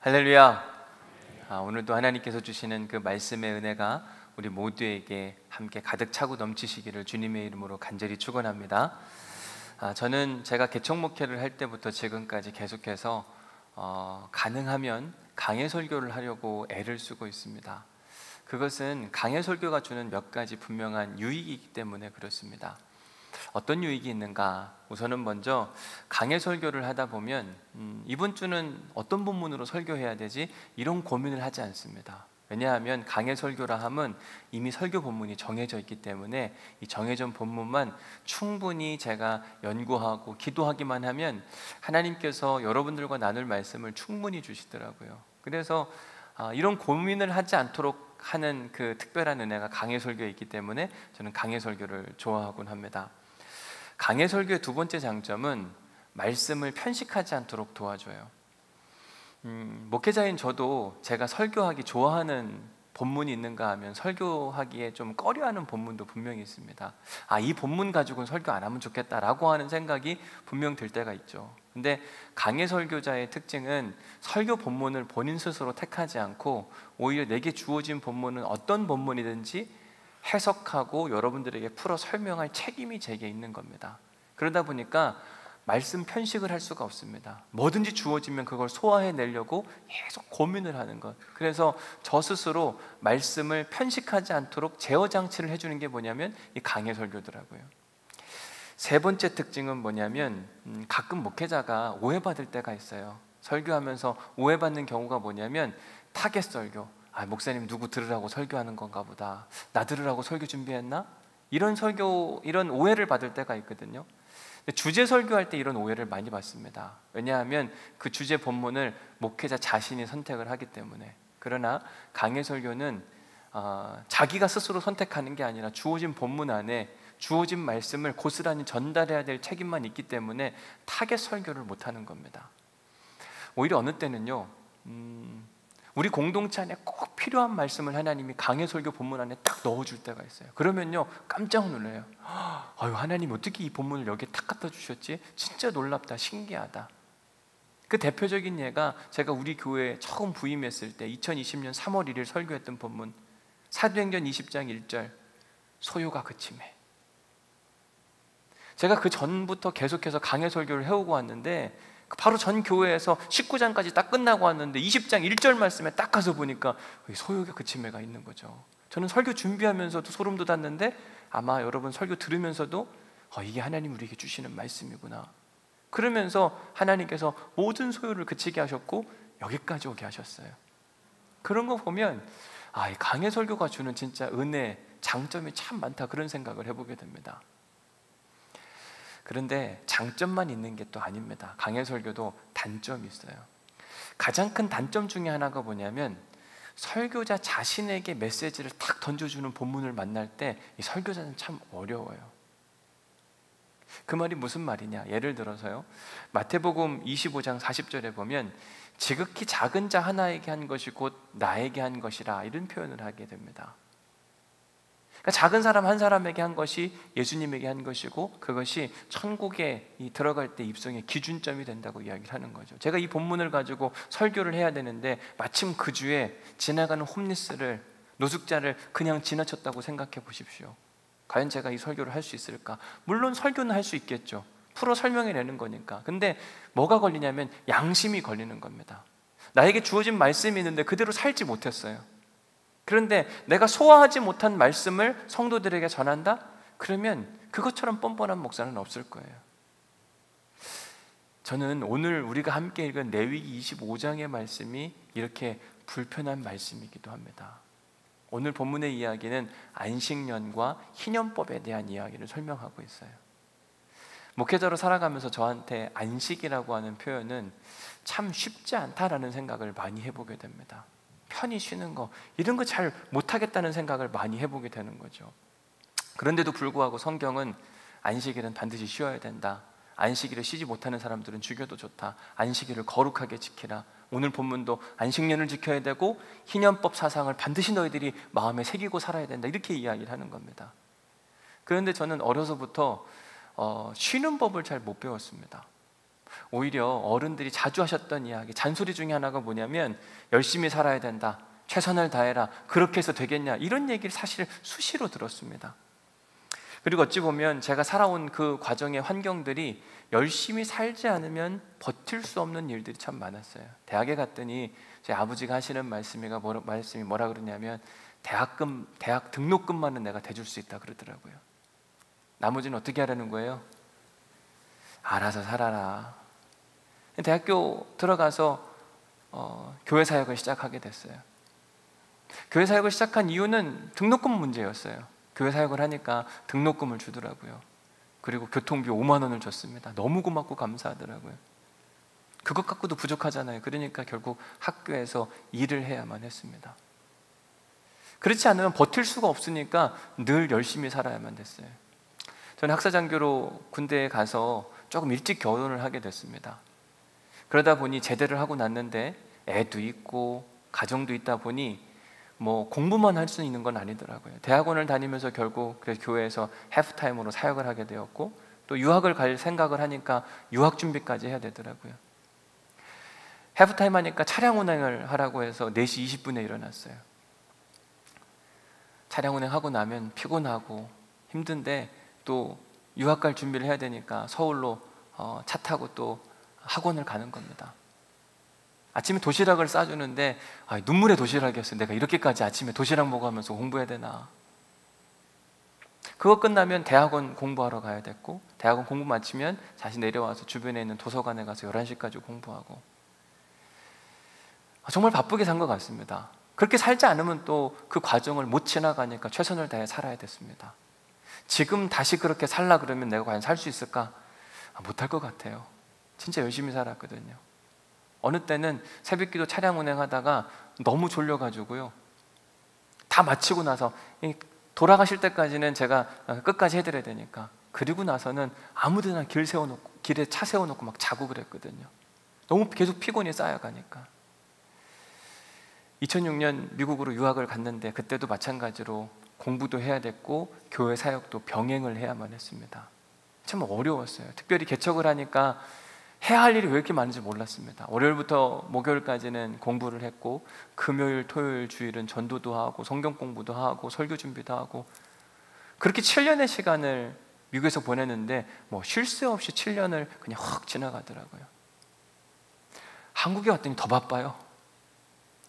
할렐루야. 오늘도 하나님께서 주시는 그 말씀의 은혜가 우리 모두에게 함께 가득 차고 넘치시기를 주님의 이름으로 간절히 축원합니다. 저는 제가 개척 목회를 할 때부터 지금까지 계속해서 가능하면 강해 설교를 하려고 애를 쓰고 있습니다. 그것은 강해 설교가 주는 몇 가지 분명한 유익이기 때문에 그렇습니다. 어떤 유익이 있는가? 우선은 먼저 강해 설교를 하다 보면 이번 주는 어떤 본문으로 설교해야 되지? 이런 고민을 하지 않습니다. 왜냐하면 강해 설교라 함은 이미 설교 본문이 정해져 있기 때문에 이 정해진 본문만 충분히 제가 연구하고 기도하기만 하면 하나님께서 여러분들과 나눌 말씀을 충분히 주시더라고요. 그래서 이런 고민을 하지 않도록 하는 그 특별한 은혜가 강해 설교에 있기 때문에 저는 강해 설교를 좋아하곤 합니다. 강해 설교의 두 번째 장점은 말씀을 편식하지 않도록 도와줘요. 목회자인 저도 제가 설교하기 좋아하는 본문이 있는가 하면 설교하기에 좀 꺼려하는 본문도 분명히 있습니다. 이 본문 가지고는 설교 안 하면 좋겠다라고 하는 생각이 분명 들 때가 있죠. 근데 강해 설교자의 특징은 설교 본문을 본인 스스로 택하지 않고 오히려 내게 주어진 본문은 어떤 본문이든지 해석하고 여러분들에게 풀어 설명할 책임이 제게 있는 겁니다. 그러다 보니까 말씀 편식을 할 수가 없습니다. 뭐든지 주어지면 그걸 소화해내려고 계속 고민을 하는 것. 그래서 저 스스로 말씀을 편식하지 않도록 제어 장치를 해주는 게 뭐냐면 이 강해 설교더라고요. 세 번째 특징은 뭐냐면 가끔 목회자가 오해받을 때가 있어요. 설교하면서 오해받는 경우가 뭐냐면 타겟 설교. 목사님 누구 들으라고 설교하는 건가 보다. 나 들으라고 설교 준비했나? 이런 오해를 받을 때가 있거든요. 주제 설교할 때 이런 오해를 많이 받습니다. 왜냐하면 그 주제 본문을 목회자 자신이 선택을 하기 때문에. 그러나 강해 설교는 자기가 스스로 선택하는 게 아니라 주어진 본문 안에 주어진 말씀을 고스란히 전달해야 될 책임만 있기 때문에 타겟 설교를 못하는 겁니다. 오히려 어느 때는요, 우리 공동체 안에 꼭 필요한 말씀을 하나님이 강해 설교 본문 안에 딱 넣어줄 때가 있어요. 그러면요 깜짝 놀라요. 하나님 어떻게 이 본문을 여기에 딱 갖다 주셨지? 진짜 놀랍다, 신기하다. 그 대표적인 예가 제가 우리 교회에 처음 부임했을 때 2020년 3월 1일 설교했던 본문, 사도행전 20장 1절, 소요가 그침에. 제가 그 전부터 계속해서 강해 설교를 해오고 왔는데 바로 전 교회에서 19장까지 딱 끝나고 왔는데 20장 1절 말씀에 딱 가서 보니까 소요가 그침에가 있는 거죠. 저는 설교 준비하면서도 소름 돋았는데 아마 여러분 설교 들으면서도 이게 하나님 우리에게 주시는 말씀이구나. 그러면서 하나님께서 모든 소요를 그치게 하셨고 여기까지 오게 하셨어요. 그런 거 보면 이 강해 설교가 주는 진짜 은혜, 장점이 참 많다, 그런 생각을 해보게 됩니다. 그런데 장점만 있는 게 또 아닙니다. 강해 설교도 단점이 있어요. 가장 큰 단점 중에 하나가 뭐냐면 설교자 자신에게 메시지를 탁 던져주는 본문을 만날 때 이 설교자는 참 어려워요. 그 말이 무슨 말이냐? 예를 들어서요, 마태복음 25장 40절에 보면 지극히 작은 자 하나에게 한 것이 곧 나에게 한 것이라, 이런 표현을 하게 됩니다. 그러니까 작은 사람 한 사람에게 한 것이 예수님에게 한 것이고 그것이 천국에 들어갈 때 입성의 기준점이 된다고 이야기를 하는 거죠. 제가 이 본문을 가지고 설교를 해야 되는데 마침 그 주에 지나가는 홈리스를, 노숙자를 그냥 지나쳤다고 생각해 보십시오. 과연 제가 이 설교를 할 수 있을까? 물론 설교는 할 수 있겠죠. 풀어 설명해내는 거니까. 근데 뭐가 걸리냐면 양심이 걸리는 겁니다. 나에게 주어진 말씀이 있는데 그대로 살지 못했어요. 그런데 내가 소화하지 못한 말씀을 성도들에게 전한다? 그러면 그것처럼 뻔뻔한 목사는 없을 거예요. 저는 오늘 우리가 함께 읽은 레위기 25장의 말씀이 이렇게 불편한 말씀이기도 합니다. 오늘 본문의 이야기는 안식년과 희년법에 대한 이야기를 설명하고 있어요. 목회자로 살아가면서 저한테 안식이라고 하는 표현은 참 쉽지 않다라는 생각을 많이 해보게 됩니다. 편히 쉬는 거, 이런 거 잘 못하겠다는 생각을 많이 해보게 되는 거죠. 그런데도 불구하고 성경은 안식일은 반드시 쉬어야 된다, 안식일을 쉬지 못하는 사람들은 죽여도 좋다, 안식일을 거룩하게 지키라, 오늘 본문도 안식년을 지켜야 되고 희년법 사상을 반드시 너희들이 마음에 새기고 살아야 된다, 이렇게 이야기를 하는 겁니다. 그런데 저는 어려서부터 쉬는 법을 잘 못 배웠습니다. 오히려 어른들이 자주 하셨던 이야기, 잔소리 중에 하나가 뭐냐면 열심히 살아야 된다, 최선을 다해라, 그렇게 해서 되겠냐, 이런 얘기를 사실 수시로 들었습니다. 그리고 어찌 보면 제가 살아온 그 과정의 환경들이 열심히 살지 않으면 버틸 수 없는 일들이 참 많았어요. 대학에 갔더니 제 아버지가 하시는 말씀이 뭐라 그러냐면 대학 등록금만은 내가 대줄 수 있다 그러더라고요. 나머지는 어떻게 하라는 거예요? 알아서 살아라. 대학교 들어가서 교회 사역을 시작하게 됐어요. 교회 사역을 시작한 이유는 등록금 문제였어요. 교회 사역을 하니까 등록금을 주더라고요. 그리고 교통비 5만 원을 줬습니다. 너무 고맙고 감사하더라고요. 그것 갖고도 부족하잖아요. 그러니까 결국 학교에서 일을 해야만 했습니다. 그렇지 않으면 버틸 수가 없으니까 늘 열심히 살아야만 됐어요. 저는 학사장교로 군대에 가서 조금 일찍 결혼을 하게 됐습니다. 그러다 보니 제대를 하고 났는데 애도 있고 가정도 있다 보니 뭐 공부만 할 수 있는 건 아니더라고요. 대학원을 다니면서 결국 그래서 교회에서 해프타임으로 사역을 하게 되었고, 또 유학을 갈 생각을 하니까 유학 준비까지 해야 되더라고요. 해프타임 하니까 차량 운행을 하라고 해서 4시 20분에 일어났어요. 차량 운행하고 나면 피곤하고 힘든데 또 유학 갈 준비를 해야 되니까 서울로 차 타고 또 학원을 가는 겁니다. 아침에 도시락을 싸주는데 눈물의 도시락이었어요. 내가 이렇게까지 아침에 도시락 먹으면서 공부해야 되나. 그거 끝나면 대학원 공부하러 가야 됐고, 대학원 공부 마치면 다시 내려와서 주변에 있는 도서관에 가서 11시까지 공부하고, 정말 바쁘게 산 것 같습니다. 그렇게 살지 않으면 또 그 과정을 못 지나가니까 최선을 다해 살아야 됐습니다. 지금 다시 그렇게 살라 그러면 내가 과연 살 수 있을까? 못할 것 같아요. 진짜 열심히 살았거든요. 어느 때는 새벽기도 차량 운행하다가 너무 졸려가지고요, 다 마치고 나서 돌아가실 때까지는 제가 끝까지 해드려야 되니까, 그리고 나서는 아무데나 길에 차 세워놓고 막 자고 그랬거든요. 너무 계속 피곤이 쌓여가니까. 2006년 미국으로 유학을 갔는데 그때도 마찬가지로 공부도 해야 됐고 교회 사역도 병행을 해야만 했습니다. 참 어려웠어요. 특별히 개척을 하니까 해야 할 일이 왜 이렇게 많은지 몰랐습니다. 월요일부터 목요일까지는 공부를 했고, 금요일, 토요일, 주일은 전도도 하고 성경 공부도 하고 설교 준비도 하고, 그렇게 7년의 시간을 미국에서 보냈는데 뭐 쉴 새 없이 7년을 그냥 확 지나가더라고요. 한국에 왔더니 더 바빠요.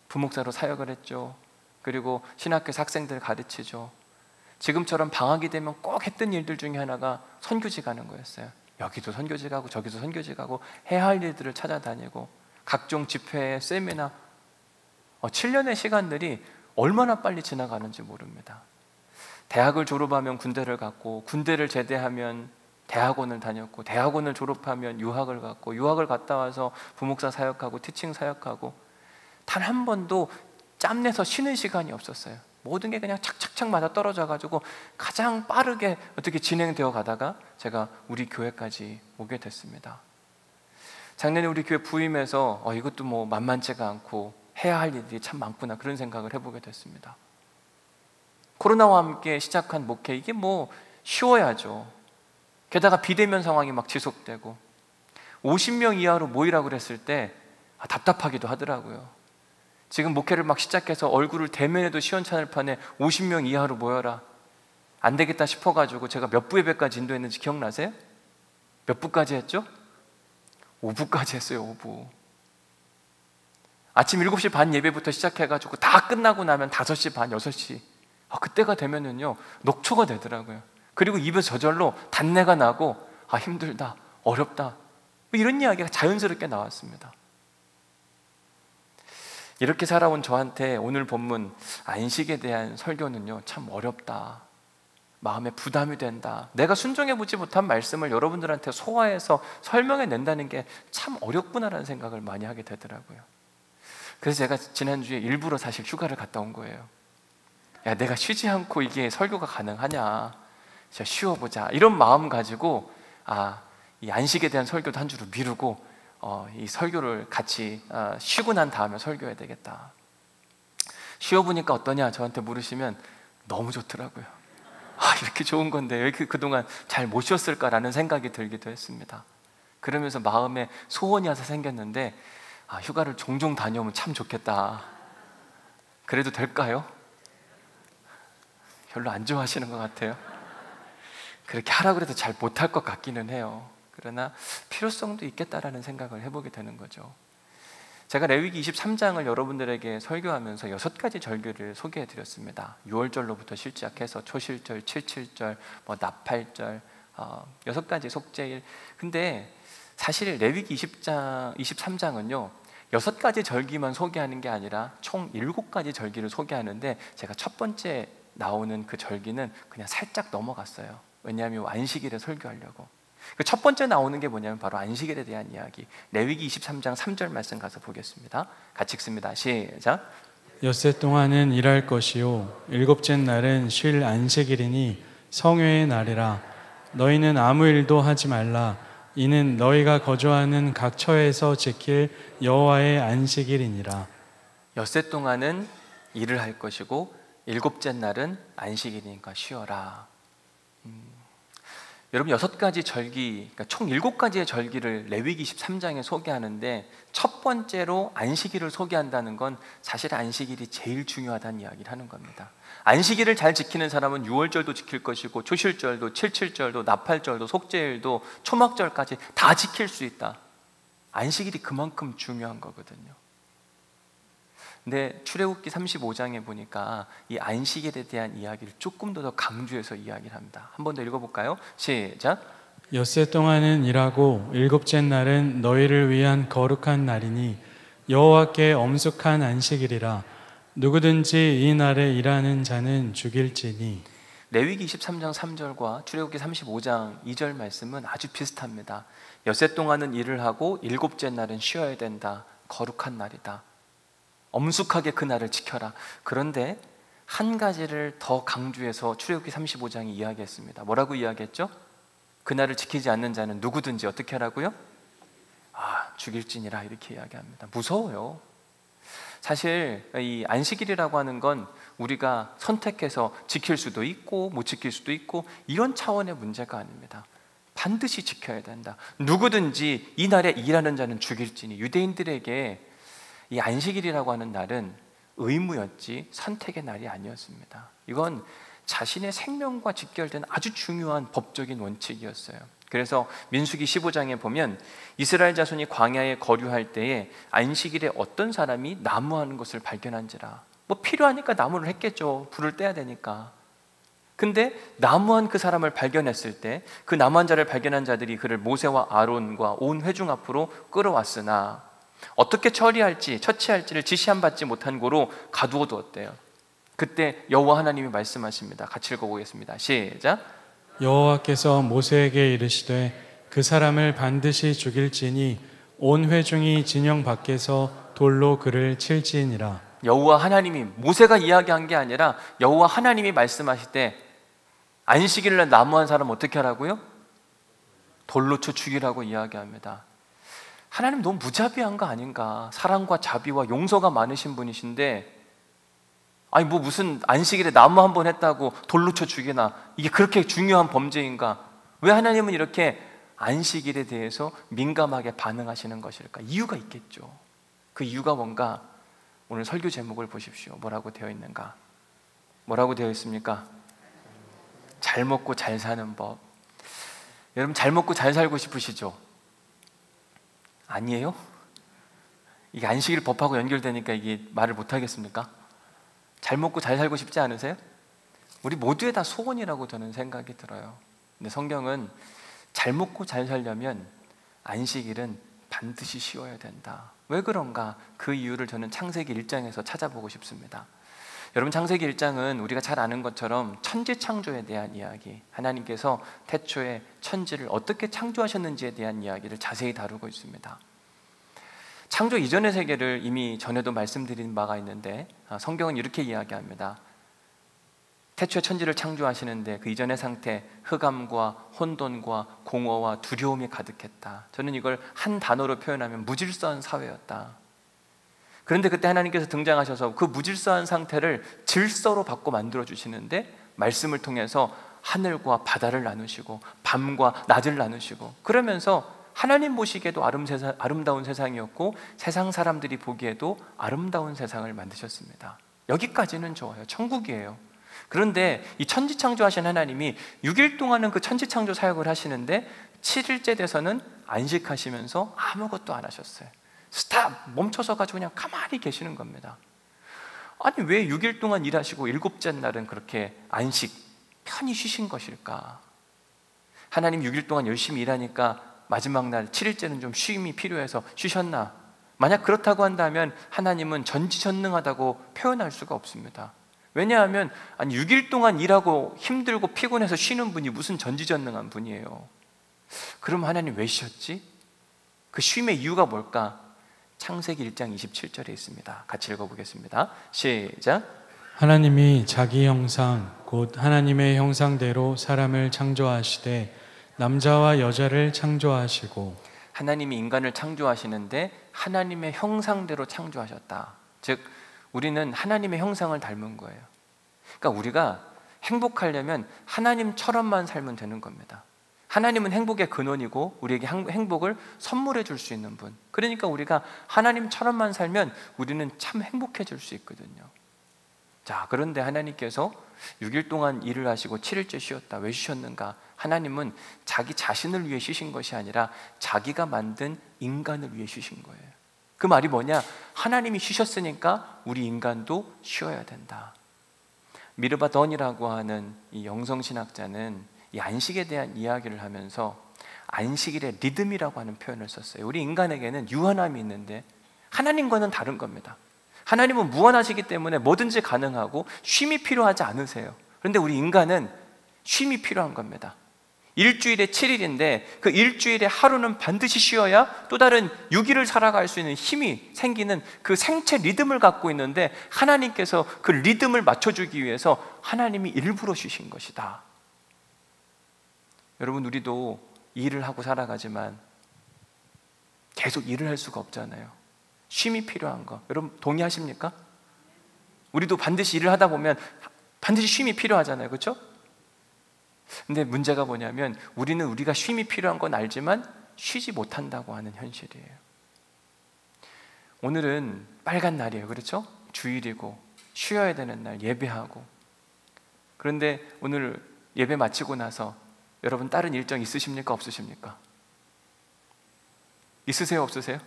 부목사로 사역을 했죠. 그리고 신학교에서 학생들 가르치죠. 지금처럼 방학이 되면 꼭 했던 일들 중에 하나가 선교지 가는 거였어요. 여기도 선교지 가고 저기도 선교지 가고 해야 할 일들을 찾아다니고 각종 집회, 세미나, 7년의 시간들이 얼마나 빨리 지나가는지 모릅니다. 대학을 졸업하면 군대를 갔고, 군대를 제대하면 대학원을 다녔고, 대학원을 졸업하면 유학을 갔고, 유학을 갔다 와서 부목사 사역하고 티칭 사역하고, 단 한 번도 짬내서 쉬는 시간이 없었어요. 모든 게 그냥 착착착 맞아 떨어져가지고 가장 빠르게 어떻게 진행되어 가다가 제가 우리 교회까지 오게 됐습니다. 작년에 우리 교회 부임해서 이것도 뭐 만만치가 않고 해야 할 일이 참 많구나, 그런 생각을 해보게 됐습니다. 코로나와 함께 시작한 목회, 이게 뭐 쉬워야죠. 게다가 비대면 상황이 막 지속되고 50명 이하로 모이라고 그랬을 때 답답하기도 하더라고요. 지금 목회를 막 시작해서 얼굴을 대면해도 시원찮을 판에 50명 이하로 모여라, 안 되겠다 싶어가지고 제가 몇 부 예배까지 인도했는지 기억나세요? 몇 부까지 했죠? 5부까지 했어요. 5부. 아침 7시 반 예배부터 시작해가지고 다 끝나고 나면 5시 반, 6시, 그때가 되면은요 녹초가 되더라고요. 그리고 입에서 저절로 단내가 나고 힘들다, 어렵다, 이런 이야기가 자연스럽게 나왔습니다. 이렇게 살아온 저한테 오늘 본문 안식에 대한 설교는요 참 어렵다, 마음에 부담이 된다, 내가 순종해보지 못한 말씀을 여러분들한테 소화해서 설명해낸다는 게 참 어렵구나라는 생각을 많이 하게 되더라고요. 그래서 제가 지난주에 일부러 사실 휴가를 갔다 온 거예요. 야, 내가 쉬지 않고 이게 설교가 가능하냐, 진짜 쉬어보자, 이런 마음 가지고 이 안식에 대한 설교도 한 주로 미루고 이 설교를 같이 쉬고 난 다음에 설교해야 되겠다. 쉬어보니까 어떠냐 저한테 물으시면 너무 좋더라고요. 이렇게 좋은 건데 왜 이렇게 그동안 잘 못 쉬었을까라는 생각이 들기도 했습니다. 그러면서 마음에 소원이 와서 생겼는데 휴가를 종종 다녀오면 참 좋겠다. 그래도 될까요? 별로 안 좋아하시는 것 같아요. 그렇게 하라고 해도 잘 못할 것 같기는 해요. 그러나 필요성도 있겠다라는 생각을 해보게 되는 거죠. 제가 레위기 23장을 여러분들에게 설교하면서 6가지 절기를 소개해 드렸습니다. 6월절로부터 시작해서 초실절, 칠칠절, 나팔절, 6가지 속죄일. 근데 사실 레위기 23장은요 6가지 절기만 소개하는 게 아니라 총 7가지 절기를 소개하는데, 제가 첫 번째 나오는 그 절기는 그냥 살짝 넘어갔어요. 왜냐하면 안식일에 설교하려고. 그 첫 번째 나오는 게 뭐냐면 바로 안식일에 대한 이야기. 레위기 23장 3절 말씀 가서 보겠습니다. 같이 읽습니다. 시작. 엿새 동안은 일할 것이요 일곱째 날은 쉴 안식일이니 성회의 날이라. 너희는 아무 일도 하지 말라. 이는 너희가 거주하는 각 처에서 지킬 여호와의 안식일이니라. 엿새 동안은 일을 할 것이고 일곱째 날은 안식일이니까 쉬어라. 여러분 6가지 절기, 그러니까 총 7가지의 절기를 레위기 23장에 소개하는데, 첫 번째로 안식일을 소개한다는 건 사실 안식일이 제일 중요하다는 이야기를 하는 겁니다. 안식일을 잘 지키는 사람은 6월절도 지킬 것이고 초실절도, 칠칠절도, 나팔절도, 속죄일도, 초막절까지 다 지킬 수 있다. 안식일이 그만큼 중요한 거거든요. 근데 출애굽기 35장에 보니까 이 안식일에 대한 이야기를 조금 더 강조해서 이야기를 합니다. 한 번 더 읽어볼까요? 시작. 엿새 동안은 일하고 일곱째 날은 너희를 위한 거룩한 날이니 여호와께 엄숙한 안식일이라. 누구든지 이 날에 일하는 자는 죽일지니. 레위기 23장 3절과 출애굽기 35장 2절 말씀은 아주 비슷합니다. 엿새 동안은 일을 하고 일곱째 날은 쉬어야 된다. 거룩한 날이다. 엄숙하게 그 날을 지켜라. 그런데 한 가지를 더 강조해서 출애굽기 35장이 이야기했습니다. 뭐라고 이야기했죠? 그 날을 지키지 않는 자는 누구든지 어떻게 하라고요? 죽일지니라, 이렇게 이야기합니다. 무서워요. 사실 이 안식일이라고 하는 건 우리가 선택해서 지킬 수도 있고 못 지킬 수도 있고 이런 차원의 문제가 아닙니다. 반드시 지켜야 된다. 누구든지 이 날에 일하는 자는 죽일지니. 유대인들에게 이 안식일이라고 하는 날은 의무였지 선택의 날이 아니었습니다. 이건 자신의 생명과 직결된 아주 중요한 법적인 원칙이었어요. 그래서 민수기 15장에 보면 이스라엘 자손이 광야에 거류할 때에 안식일에 어떤 사람이 나무하는 것을 발견한지라. 필요하니까 나무를 했겠죠. 불을 떼야 되니까. 근데 나무한 그 사람을 발견했을 때 그 나무한 자를 발견한 자들이 그를 모세와 아론과 온 회중 앞으로 끌어왔으나 어떻게 처치할지를 지시한 받지 못한 고로 가두어 두었대요. 그때 여호와 하나님이 말씀하십니다. 같이 읽어보겠습니다. 시작. 여호와께서 모세에게 이르시되 그 사람을 반드시 죽일지니 온 회중이 진영 밖에서 돌로 그를 칠지니라. 여호와 하나님이, 모세가 이야기한 게 아니라 여호와 하나님이 말씀하실 때 안식일날 나무한 사람 어떻게 하라고요? 돌로 쳐 죽이라고 이야기합니다. 하나님 너무 무자비한 거 아닌가? 사랑과 자비와 용서가 많으신 분이신데 무슨 안식일에 나무 한 번 했다고 돌로 쳐 죽이나? 이게 그렇게 중요한 범죄인가? 왜 하나님은 이렇게 안식일에 대해서 민감하게 반응하시는 것일까? 이유가 있겠죠. 그 이유가 뭔가? 오늘 설교 제목을 보십시오. 뭐라고 되어 있는가? 뭐라고 되어 있습니까? 잘 먹고 잘 사는 법. 여러분 잘 먹고 잘 살고 싶으시죠? 아니에요? 이게 안식일 법하고 연결되니까 이게 말을 못하겠습니까? 잘 먹고 잘 살고 싶지 않으세요? 우리 모두의 다 소원이라고 저는 생각이 들어요. 근데 성경은 잘 먹고 잘 살려면 안식일은 반드시 쉬어야 된다. 왜 그런가? 그 이유를 저는 창세기 1장에서 찾아보고 싶습니다. 여러분 창세기 1장은 우리가 잘 아는 것처럼 천지 창조에 대한 이야기, 하나님께서 태초에 천지를 어떻게 창조하셨는지에 대한 이야기를 자세히 다루고 있습니다. 창조 이전의 세계를 이미 전에도 말씀드린 바가 있는데 성경은 이렇게 이야기합니다. 태초에 천지를 창조하시는데 그 이전의 상태, 흑암과 혼돈과 공허와 두려움이 가득했다. 저는 이걸 한 단어로 표현하면 무질서한 사회였다. 그런데 그때 하나님께서 등장하셔서 그 무질서한 상태를 질서로 바꿔 만들어 주시는데, 말씀을 통해서 하늘과 바다를 나누시고 밤과 낮을 나누시고, 그러면서 하나님 보시기에도 아름다운 세상이었고 세상 사람들이 보기에도 아름다운 세상을 만드셨습니다. 여기까지는 좋아요. 천국이에요. 그런데 이 천지창조하신 하나님이 6일 동안은 그 천지창조 사역을 하시는데 7일째 돼서는 안식하시면서 아무것도 안 하셨어요. 스탑! 멈춰서 가지고 그냥 가만히 계시는 겁니다. 아니 왜 6일 동안 일하시고 7째 날은 그렇게 안식, 편히 쉬신 것일까? 하나님 6일 동안 열심히 일하니까 마지막 날 7일째는 좀 쉼이 필요해서 쉬셨나? 만약 그렇다고 한다면 하나님은 전지전능하다고 표현할 수가 없습니다. 왜냐하면 6일 동안 일하고 힘들고 피곤해서 쉬는 분이 무슨 전지전능한 분이에요. 그럼 하나님 왜 쉬었지? 그 쉼의 이유가 뭘까? 창세기 1장 27절에 있습니다. 같이 읽어보겠습니다. 시작. 하나님이 자기 형상 곧 하나님의 형상대로 사람을 창조하시되 남자와 여자를 창조하시고. 하나님이 인간을 창조하시는데 하나님의 형상대로 창조하셨다. 즉 우리는 하나님의 형상을 닮은 거예요. 그러니까 우리가 행복하려면 하나님처럼만 살면 되는 겁니다. 하나님은 행복의 근원이고 우리에게 행복을 선물해 줄 수 있는 분. 그러니까 우리가 하나님처럼만 살면 우리는 참 행복해질 수 있거든요. 자, 그런데 하나님께서 6일 동안 일을 하시고 7일째 쉬었다. 왜 쉬셨는가? 하나님은 자기 자신을 위해 쉬신 것이 아니라 자기가 만든 인간을 위해 쉬신 거예요. 그 말이 뭐냐? 하나님이 쉬셨으니까 우리 인간도 쉬어야 된다. 미르바 던이라고 하는 이 영성신학자는 이 안식에 대한 이야기를 하면서 안식일의 리듬이라고 하는 표현을 썼어요. 우리 인간에게는 유한함이 있는데 하나님과는 다른 겁니다. 하나님은 무한하시기 때문에 뭐든지 가능하고 쉼이 필요하지 않으세요. 그런데 우리 인간은 쉼이 필요한 겁니다. 일주일에 7일인데 그 일주일에 하루는 반드시 쉬어야 또 다른 6일을 살아갈 수 있는 힘이 생기는 그 생체 리듬을 갖고 있는데 하나님께서 그 리듬을 맞춰주기 위해서 하나님이 일부러 쉬신 것이다. 여러분, 우리도 일을 하고 살아가지만 계속 일을 할 수가 없잖아요. 쉼이 필요한 거 여러분 동의하십니까? 우리도 반드시 일을 하다 보면 반드시 쉼이 필요하잖아요. 그렇죠? 근데 문제가 뭐냐면 우리는 우리가 쉼이 필요한 건 알지만 쉬지 못한다고 하는 현실이에요. 오늘은 빨간 날이에요. 그렇죠? 주일이고 쉬어야 되는 날, 예배하고. 그런데 오늘 예배 마치고 나서 여러분 다른 일정 있으십니까? 없으십니까? 있으세요? 없으세요?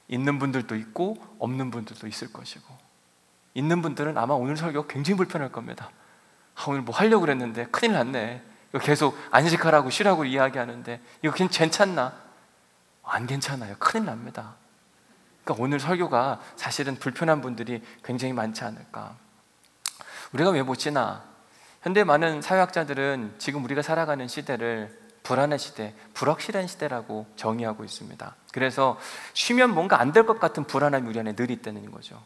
있는 분들도 있고 없는 분들도 있을 것이고, 있는 분들은 아마 오늘 설교 굉장히 불편할 겁니다. 오늘 뭐 하려고 그랬는데 큰일 났네. 이거 계속 안식하라고 쉬라고 이야기하는데 이거 괜찮나? 안 괜찮아요. 큰일 납니다. 그러니까 오늘 설교가 사실은 불편한 분들이 굉장히 많지 않을까. 우리가 왜 못 쉬나? 현대 많은 사회학자들은 지금 우리가 살아가는 시대를 불안의 시대, 불확실한 시대라고 정의하고 있습니다. 그래서 쉬면 뭔가 안 될 것 같은 불안함이 우리 안에 늘 있다는 거죠.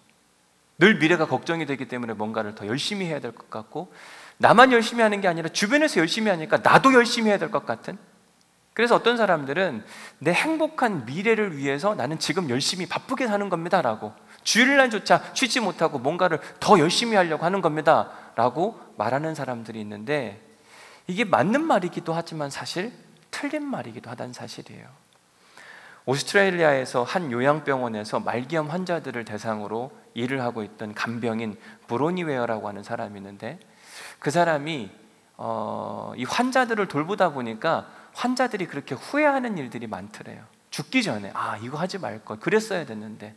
늘 미래가 걱정이 되기 때문에 뭔가를 더 열심히 해야 될 것 같고, 나만 열심히 하는 게 아니라 주변에서 열심히 하니까 나도 열심히 해야 될 것 같은. 그래서 어떤 사람들은 내 행복한 미래를 위해서 나는 지금 열심히 바쁘게 사는 겁니다 라고, 주일날조차 쉬지 못하고 뭔가를 더 열심히 하려고 하는 겁니다 라고 말하는 사람들이 있는데, 이게 맞는 말이기도 하지만 사실 틀린 말이기도 하다는 사실이에요. 오스트레일리아에서 한 요양병원에서 말기암 환자들을 대상으로 일을 하고 있던 간병인 브로니웨어라고 하는 사람이 있는데, 그 사람이 이 환자들을 돌보다 보니까 환자들이 그렇게 후회하는 일들이 많더래요. 죽기 전에 이거 하지 말걸, 그랬어야 됐는데.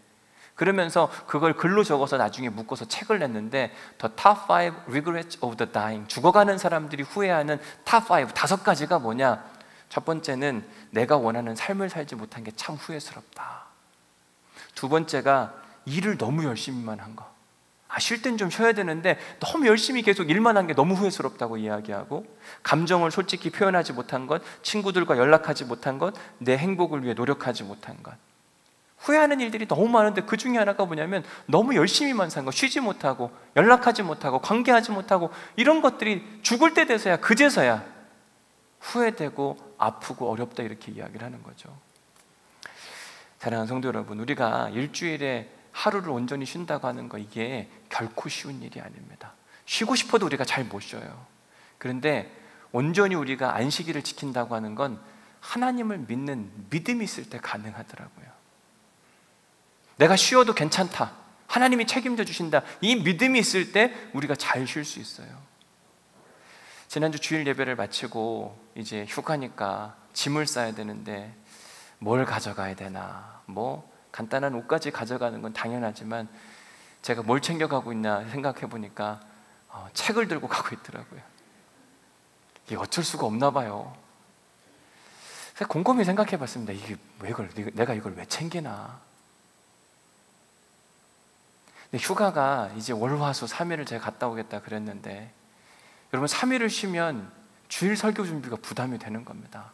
그러면서 그걸 글로 적어서 나중에 묶어서 책을 냈는데 The Top 5 Regrets of the Dying, 죽어가는 사람들이 후회하는 Top 5, 5가지가 뭐냐? 첫 번째는 내가 원하는 삶을 살지 못한 게 참 후회스럽다. 두 번째가 일을 너무 열심히만 한 거. 쉴 땐 좀 쉬어야 되는데 너무 열심히 계속 일만 한 게 너무 후회스럽다고 이야기하고, 감정을 솔직히 표현하지 못한 것, 친구들과 연락하지 못한 것, 내 행복을 위해 노력하지 못한 것. 후회하는 일들이 너무 많은데 그 중에 하나가 뭐냐면 너무 열심히만 산 거, 쉬지 못하고 연락하지 못하고 관계하지 못하고, 이런 것들이 죽을 때 돼서야, 그제서야 후회되고 아프고 어렵다, 이렇게 이야기를 하는 거죠. 사랑하는 성도 여러분, 우리가 일주일에 하루를 온전히 쉰다고 하는 거, 이게 결코 쉬운 일이 아닙니다. 쉬고 싶어도 우리가 잘 못 쉬어요. 그런데 온전히 우리가 안식일을 지킨다고 하는 건 하나님을 믿는 믿음이 있을 때 가능하더라고요. 내가 쉬어도 괜찮다, 하나님이 책임져 주신다, 이 믿음이 있을 때 우리가 잘 쉴 수 있어요. 지난주 주일 예배를 마치고 이제 휴가니까 짐을 싸야 되는데 뭘 가져가야 되나, 뭐 간단한 옷까지 가져가는 건 당연하지만 제가 뭘 챙겨가고 있나 생각해 보니까 책을 들고 가고 있더라고요. 이게 어쩔 수가 없나 봐요. 그래서 곰곰이 생각해 봤습니다. 이게 내가 이걸 왜 챙기나. 근데 휴가가 이제 월화수 3일을 제가 갔다 오겠다 그랬는데, 여러분 3일을 쉬면 주일 설교 준비가 부담이 되는 겁니다.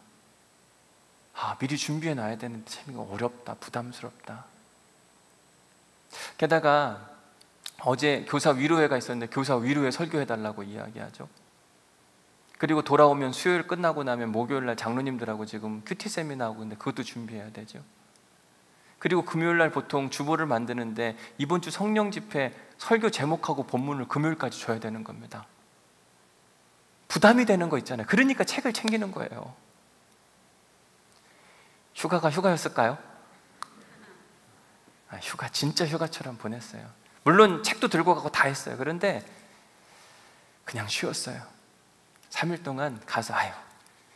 미리 준비해 놔야 되는데 참 어렵다, 부담스럽다. 게다가 어제 교사 위로회가 있었는데 교사 위로회 설교해달라고 이야기하죠. 그리고 돌아오면 수요일 끝나고 나면 목요일날 장로님들하고 지금 큐티 세미나 하고 있는데 그것도 준비해야 되죠. 그리고 금요일날 보통 주보를 만드는데 이번 주 성령 집회 설교 제목하고 본문을 금요일까지 줘야 되는 겁니다. 부담이 되는 거 있잖아요. 그러니까 책을 챙기는 거예요. 휴가가 휴가였을까요? 휴가 진짜 휴가처럼 보냈어요. 물론 책도 들고 가고 다 했어요. 그런데 그냥 쉬었어요. 3일 동안 가서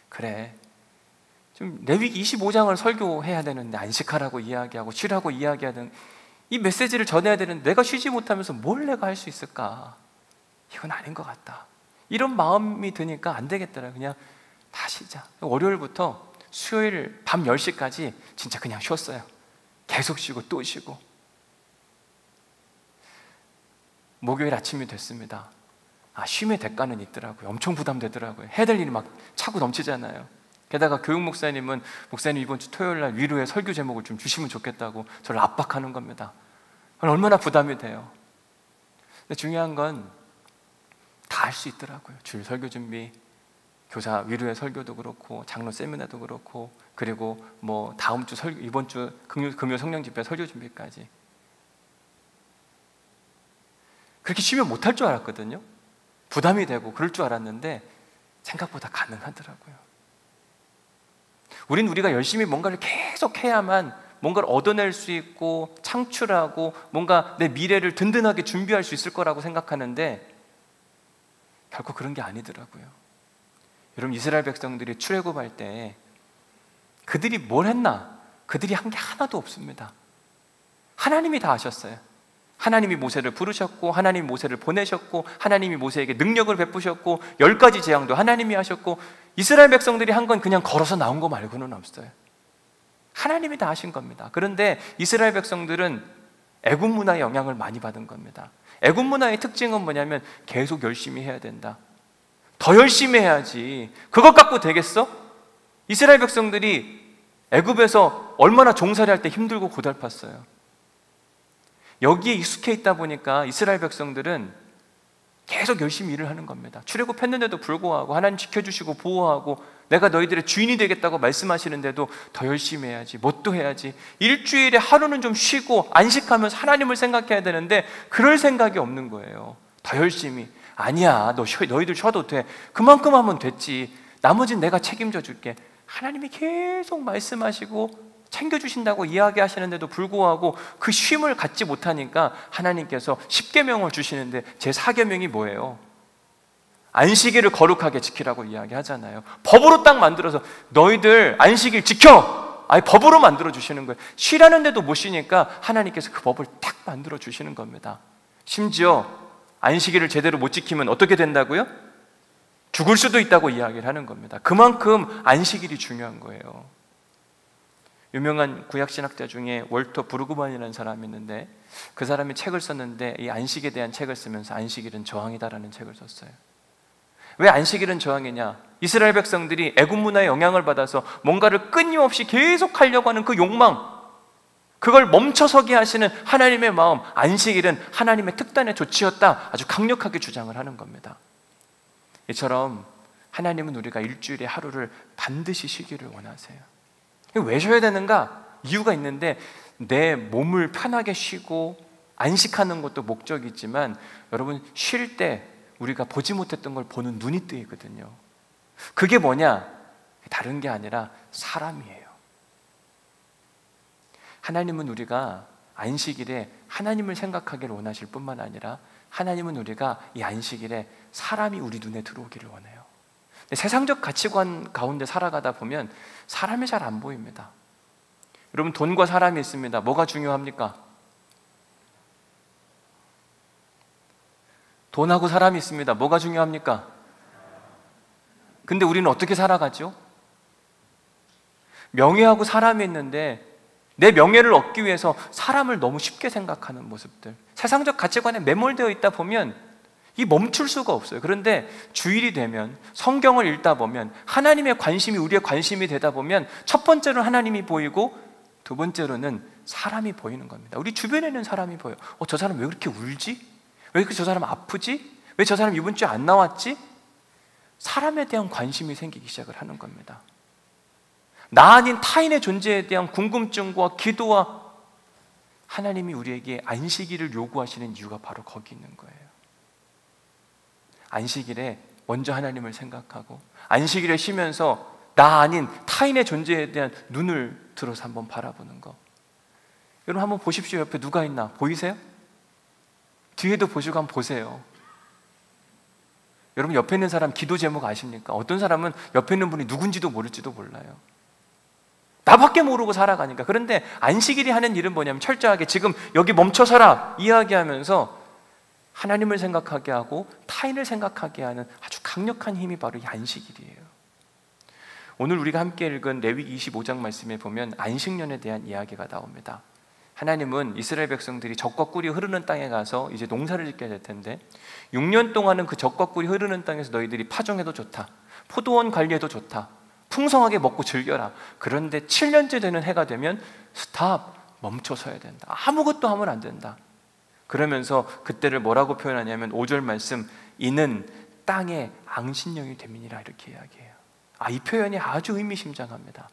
그래 좀 레위기 25장을 설교해야 되는데 안식하라고 이야기하고 쉬라고 이야기하는 이 메시지를 전해야 되는데 내가 쉬지 못하면서 뭘 내가 할 수 있을까? 이건 아닌 것 같다. 이런 마음이 드니까 안 되겠더라. 그냥 다 쉬자. 월요일부터 수요일 밤 10시까지 진짜 그냥 쉬었어요. 계속 쉬고 또 쉬고. 목요일 아침이 됐습니다. 쉼의 대가는 있더라고요. 엄청 부담되더라고요. 해야 될 일이 막 차고 넘치잖아요. 게다가 교육 목사님은 목사님 이번 주 토요일 날 위로의 설교 제목을 좀 주시면 좋겠다고 저를 압박하는 겁니다. 얼마나 부담이 돼요. 근데 중요한 건 다 할 수 있더라고요. 주일 설교 준비, 교사 위로의 설교도 그렇고 장로 세미나도 그렇고, 그리고 뭐 다음 주 설교, 이번 주 금요 성령 집회 설교 준비까지. 그렇게 쉬면 못할 줄 알았거든요. 부담이 되고 그럴 줄 알았는데 생각보다 가능하더라고요. 우리가 열심히 뭔가를 계속 해야만 뭔가를 얻어낼 수 있고 창출하고 뭔가 내 미래를 든든하게 준비할 수 있을 거라고 생각하는데 결코 그런 게 아니더라고요. 여러분, 이스라엘 백성들이 출애굽할 때 그들이 뭘 했나? 그들이 한 게 하나도 없습니다. 하나님이 다 하셨어요. 하나님이 모세를 부르셨고, 하나님이 모세를 보내셨고, 하나님이 모세에게 능력을 베푸셨고, 10가지 재앙도 하나님이 하셨고, 이스라엘 백성들이 한 건 그냥 걸어서 나온 거 말고는 없어요. 하나님이 다 하신 겁니다. 그런데 이스라엘 백성들은 애굽 문화의 영향을 많이 받은 겁니다. 애굽 문화의 특징은 뭐냐면 계속 열심히 해야 된다. 더 열심히 해야지. 그것 갖고 되겠어? 이스라엘 백성들이 애굽에서 얼마나 종살이 할 때 힘들고 고달팠어요. 여기에 익숙해 있다 보니까 이스라엘 백성들은 계속 열심히 일을 하는 겁니다. 출애굽했는데도 불구하고 하나님 지켜주시고 보호하고 내가 너희들의 주인이 되겠다고 말씀하시는데도 더 열심히 해야지, 뭣도 해야지. 일주일에 하루는 좀 쉬고 안식하면서 하나님을 생각해야 되는데 그럴 생각이 없는 거예요. 더 열심히. 아니야, 너희들 쉬어도 돼. 그만큼 하면 됐지. 나머지는 내가 책임져 줄게. 하나님이 계속 말씀하시고 챙겨주신다고 이야기하시는데도 불구하고 그 쉼을 갖지 못하니까 하나님께서 10계명을 주시는데 제 4계명이 뭐예요? 안식일을 거룩하게 지키라고 이야기하잖아요. 법으로 딱 만들어서 너희들 안식일 지켜! 법으로 만들어 주시는 거예요. 쉬라는데도 못 쉬니까 하나님께서 그 법을 딱 만들어 주시는 겁니다. 심지어 안식일을 제대로 못 지키면 어떻게 된다고요? 죽을 수도 있다고 이야기를 하는 겁니다. 그만큼 안식일이 중요한 거예요. 유명한 구약신학자 중에 월터 브루그만이라는 사람이 있는데 그 사람이 책을 썼는데 이 안식에 대한 책을 쓰면서 안식일은 저항이다라는 책을 썼어요. 왜 안식일은 저항이냐? 이스라엘 백성들이 애굽 문화의 영향을 받아서 뭔가를 끊임없이 계속 하려고 하는 그 욕망, 그걸 멈춰서게 하시는 하나님의 마음, 안식일은 하나님의 특단의 조치였다, 아주 강력하게 주장을 하는 겁니다. 이처럼 하나님은 우리가 일주일에 하루를 반드시 쉬기를 원하세요. 왜 쉬어야 되는가? 이유가 있는데 내 몸을 편하게 쉬고 안식하는 것도 목적이지만 여러분, 쉴 때 우리가 보지 못했던 걸 보는 눈이 뜨이거든요. 그게 뭐냐? 다른 게 아니라 사람이에요. 하나님은 우리가 안식일에 하나님을 생각하기를 원하실 뿐만 아니라 하나님은 우리가 이 안식일에 사람이 우리 눈에 들어오기를 원해요. 근데 세상적 가치관 가운데 살아가다 보면 사람이 잘 안 보입니다. 여러분, 돈과 사람이 있습니다. 뭐가 중요합니까? 돈하고 사람이 있습니다. 뭐가 중요합니까? 근데 우리는 어떻게 살아가죠? 명예하고 사람이 있는데 내 명예를 얻기 위해서 사람을 너무 쉽게 생각하는 모습들, 세상적 가치관에 매몰되어 있다 보면 이 멈출 수가 없어요. 그런데 주일이 되면, 성경을 읽다 보면, 하나님의 관심이 우리의 관심이 되다 보면 첫 번째로 하나님이 보이고 두 번째로는 사람이 보이는 겁니다. 우리 주변에는 사람이 보여요. 저 사람 왜 그렇게 울지? 왜 저 사람 아프지? 왜 저 사람 이번 주에 안 나왔지? 사람에 대한 관심이 생기기 시작을 하는 겁니다. 나 아닌 타인의 존재에 대한 궁금증과 기도와 하나님이 우리에게 안식일을 요구하시는 이유가 바로 거기 있는 거예요. 안식일에 먼저 하나님을 생각하고 안식일에 쉬면서 나 아닌 타인의 존재에 대한 눈을 들어서 한번 바라보는 거. 여러분 한번 보십시오. 옆에 누가 있나 보이세요? 뒤에도 보시고 한번 보세요. 여러분 옆에 있는 사람 기도 제목 아십니까? 어떤 사람은 옆에 있는 분이 누군지도 모를지도 몰라요. 나밖에 모르고 살아가니까. 그런데 안식일이 하는 일은 뭐냐면 철저하게 지금 여기 멈춰서라 이야기하면서 하나님을 생각하게 하고 타인을 생각하게 하는 아주 강력한 힘이 바로 이 안식일이에요. 오늘 우리가 함께 읽은 레위기 25장 말씀에 보면 안식년에 대한 이야기가 나옵니다. 하나님은 이스라엘 백성들이 젖과 꿀이 흐르는 땅에 가서 이제 농사를 짓게 될 텐데 6년 동안은 그 젖과 꿀이 흐르는 땅에서 너희들이 파종해도 좋다, 포도원 관리해도 좋다, 풍성하게 먹고 즐겨라. 그런데 7년째 되는 해가 되면 스탑, 멈춰서야 된다. 아무것도 하면 안 된다. 그러면서 그때를 뭐라고 표현하냐면 5절 말씀, 이는 땅의 앙신령이 됨이니라 이렇게 이야기해요. 이 표현이 아주 의미심장합니다.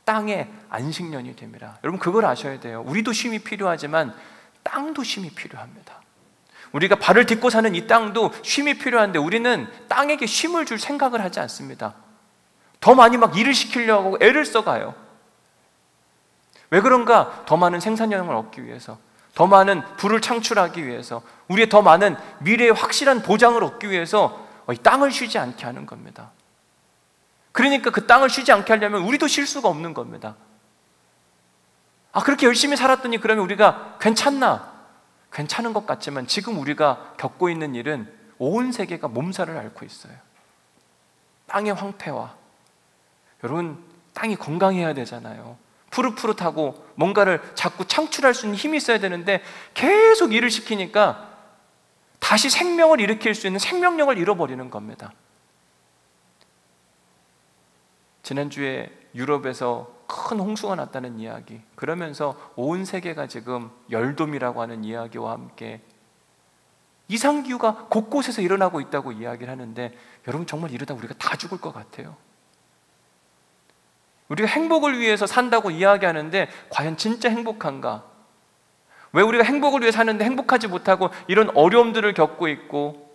땅의 안식년이 됨이라. 여러분 그걸 아셔야 돼요. 우리도 쉼이 필요하지만 땅도 쉼이 필요합니다. 우리가 발을 딛고 사는 이 땅도 쉼이 필요한데 우리는 땅에게 쉼을 줄 생각을 하지 않습니다. 더 많이 막 일을 시키려고 애를 써가요. 왜 그런가? 더 많은 생산량을 얻기 위해서, 더 많은 부를 창출하기 위해서, 우리의 더 많은 미래의 확실한 보장을 얻기 위해서 이 땅을 쉬지 않게 하는 겁니다. 그러니까 그 땅을 쉬지 않게 하려면 우리도 쉴 수가 없는 겁니다. 그렇게 열심히 살았더니 그러면 우리가 괜찮나? 괜찮은 것 같지만 지금 우리가 겪고 있는 일은 온 세계가 몸살을 앓고 있어요. 땅의 황폐화. 여러분 땅이 건강해야 되잖아요. 푸릇푸릇하고 뭔가를 자꾸 창출할 수 있는 힘이 있어야 되는데 계속 일을 시키니까 다시 생명을 일으킬 수 있는 생명력을 잃어버리는 겁니다. 지난주에 유럽에서 큰 홍수가 났다는 이야기, 그러면서 온 세계가 지금 열돔이라고 하는 이야기와 함께 이상기후가 곳곳에서 일어나고 있다고 이야기를 하는데 여러분 정말 이러다 우리가 다 죽을 것 같아요. 우리가 행복을 위해서 산다고 이야기하는데 과연 진짜 행복한가? 왜 우리가 행복을 위해 사는데 행복하지 못하고 이런 어려움들을 겪고 있고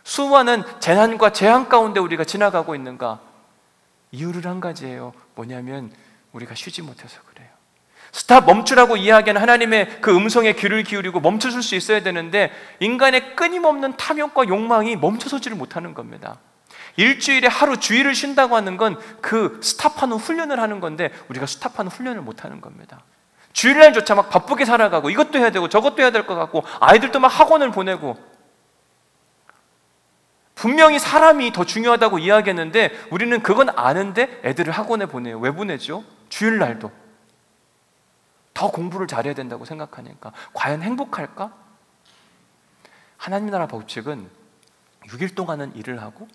수많은 재난과 재앙 가운데 우리가 지나가고 있는가? 이유를 한 가지예요. 뭐냐면 우리가 쉬지 못해서 그래요. 스탑, 멈추라고 이야기하는 하나님의 그 음성에 귀를 기울이고 멈춰줄 수 있어야 되는데 인간의 끊임없는 탐욕과 욕망이 멈춰서지를 못하는 겁니다. 일주일에 하루 주일을 쉰다고 하는 건 그 스탑하는 훈련을 하는 건데 우리가 스탑하는 훈련을 못하는 겁니다. 주일날조차 막 바쁘게 살아가고 이것도 해야 되고 저것도 해야 될 것 같고 아이들도 막 학원을 보내고 분명히 사람이 더 중요하다고 이야기했는데 우리는 그건 아는데 애들을 학원에 보내요. 왜 보내죠? 주일날도 더 공부를 잘해야 된다고 생각하니까 과연 행복할까? 하나님 나라 법칙은 6일 동안은 일을 하고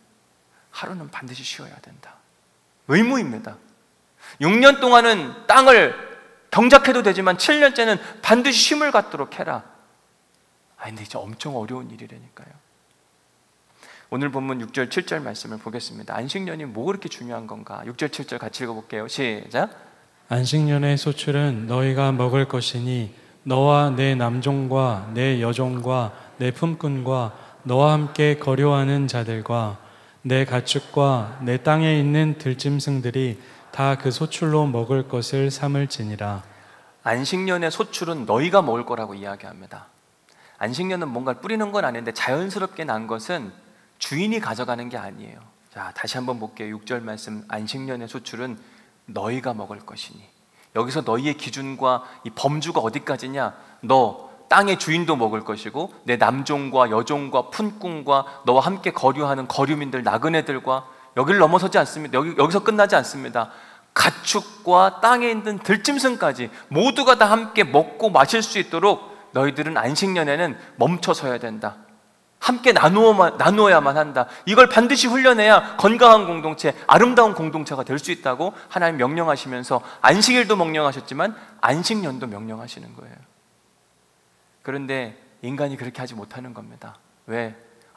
하루는 반드시 쉬어야 된다. 의무입니다. 6년 동안은 땅을 경작해도 되지만 7년째는 반드시 쉼을 갖도록 해라. 근데 이제 엄청 어려운 일이라니까요. 오늘 본문 6절 7절 말씀을 보겠습니다. 안식년이 뭐 그렇게 중요한 건가? 6절 7절 같이 읽어볼게요. 시작. 안식년의 소출은 너희가 먹을 것이니 너와 내 남종과 내 여종과 내 품꾼과 너와 함께 거류하는 자들과 내 가축과 내 땅에 있는 들짐승들이 다 그 소출로 먹을 것을 삼을지니라. 안식년의 소출은 너희가 먹을 거라고 이야기합니다. 안식년은 뭔가를 뿌리는 건 아닌데 자연스럽게 난 것은 주인이 가져가는 게 아니에요. 자, 다시 한번 볼게요. 6절 말씀, 안식년의 소출은 너희가 먹을 것이니. 여기서 너희의 기준과 이 범주가 어디까지냐? 너 땅의 주인도 먹을 것이고 내 남종과 여종과 품꾼과 너와 함께 거류하는 거류민들, 나그네들과 여기를 넘어서지 않습니다. 여기서 끝나지 않습니다. 가축과 땅에 있는 들짐승까지 모두가 다 함께 먹고 마실 수 있도록 너희들은 안식년에는 멈춰서야 된다. 함께 나누어야만 한다. 이걸 반드시 훈련해야 건강한 공동체, 아름다운 공동체가 될 수 있다고 하나님 명령하시면서 안식일도 명령하셨지만 안식년도 명령하시는 거예요. 그런데 인간이 그렇게 하지 못하는 겁니다. 왜?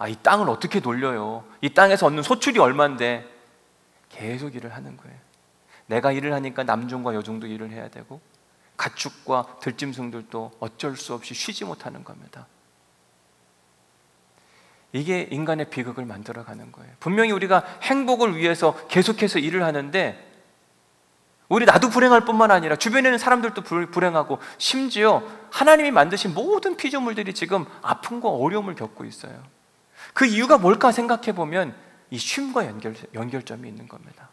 이 땅을 어떻게 돌려요? 이 땅에서 얻는 소출이 얼만데 계속 일을 하는 거예요. 내가 일을 하니까 남종과 여종도 일을 해야 되고 가축과 들짐승들도 어쩔 수 없이 쉬지 못하는 겁니다. 이게 인간의 비극을 만들어가는 거예요. 분명히 우리가 행복을 위해서 계속해서 일을 하는데 우리 나도 불행할 뿐만 아니라 주변에 있는 사람들도 불행하고 심지어 하나님이 만드신 모든 피조물들이 지금 아픔과 어려움을 겪고 있어요. 그 이유가 뭘까 생각해 보면 이 쉼과 연결점이 있는 겁니다.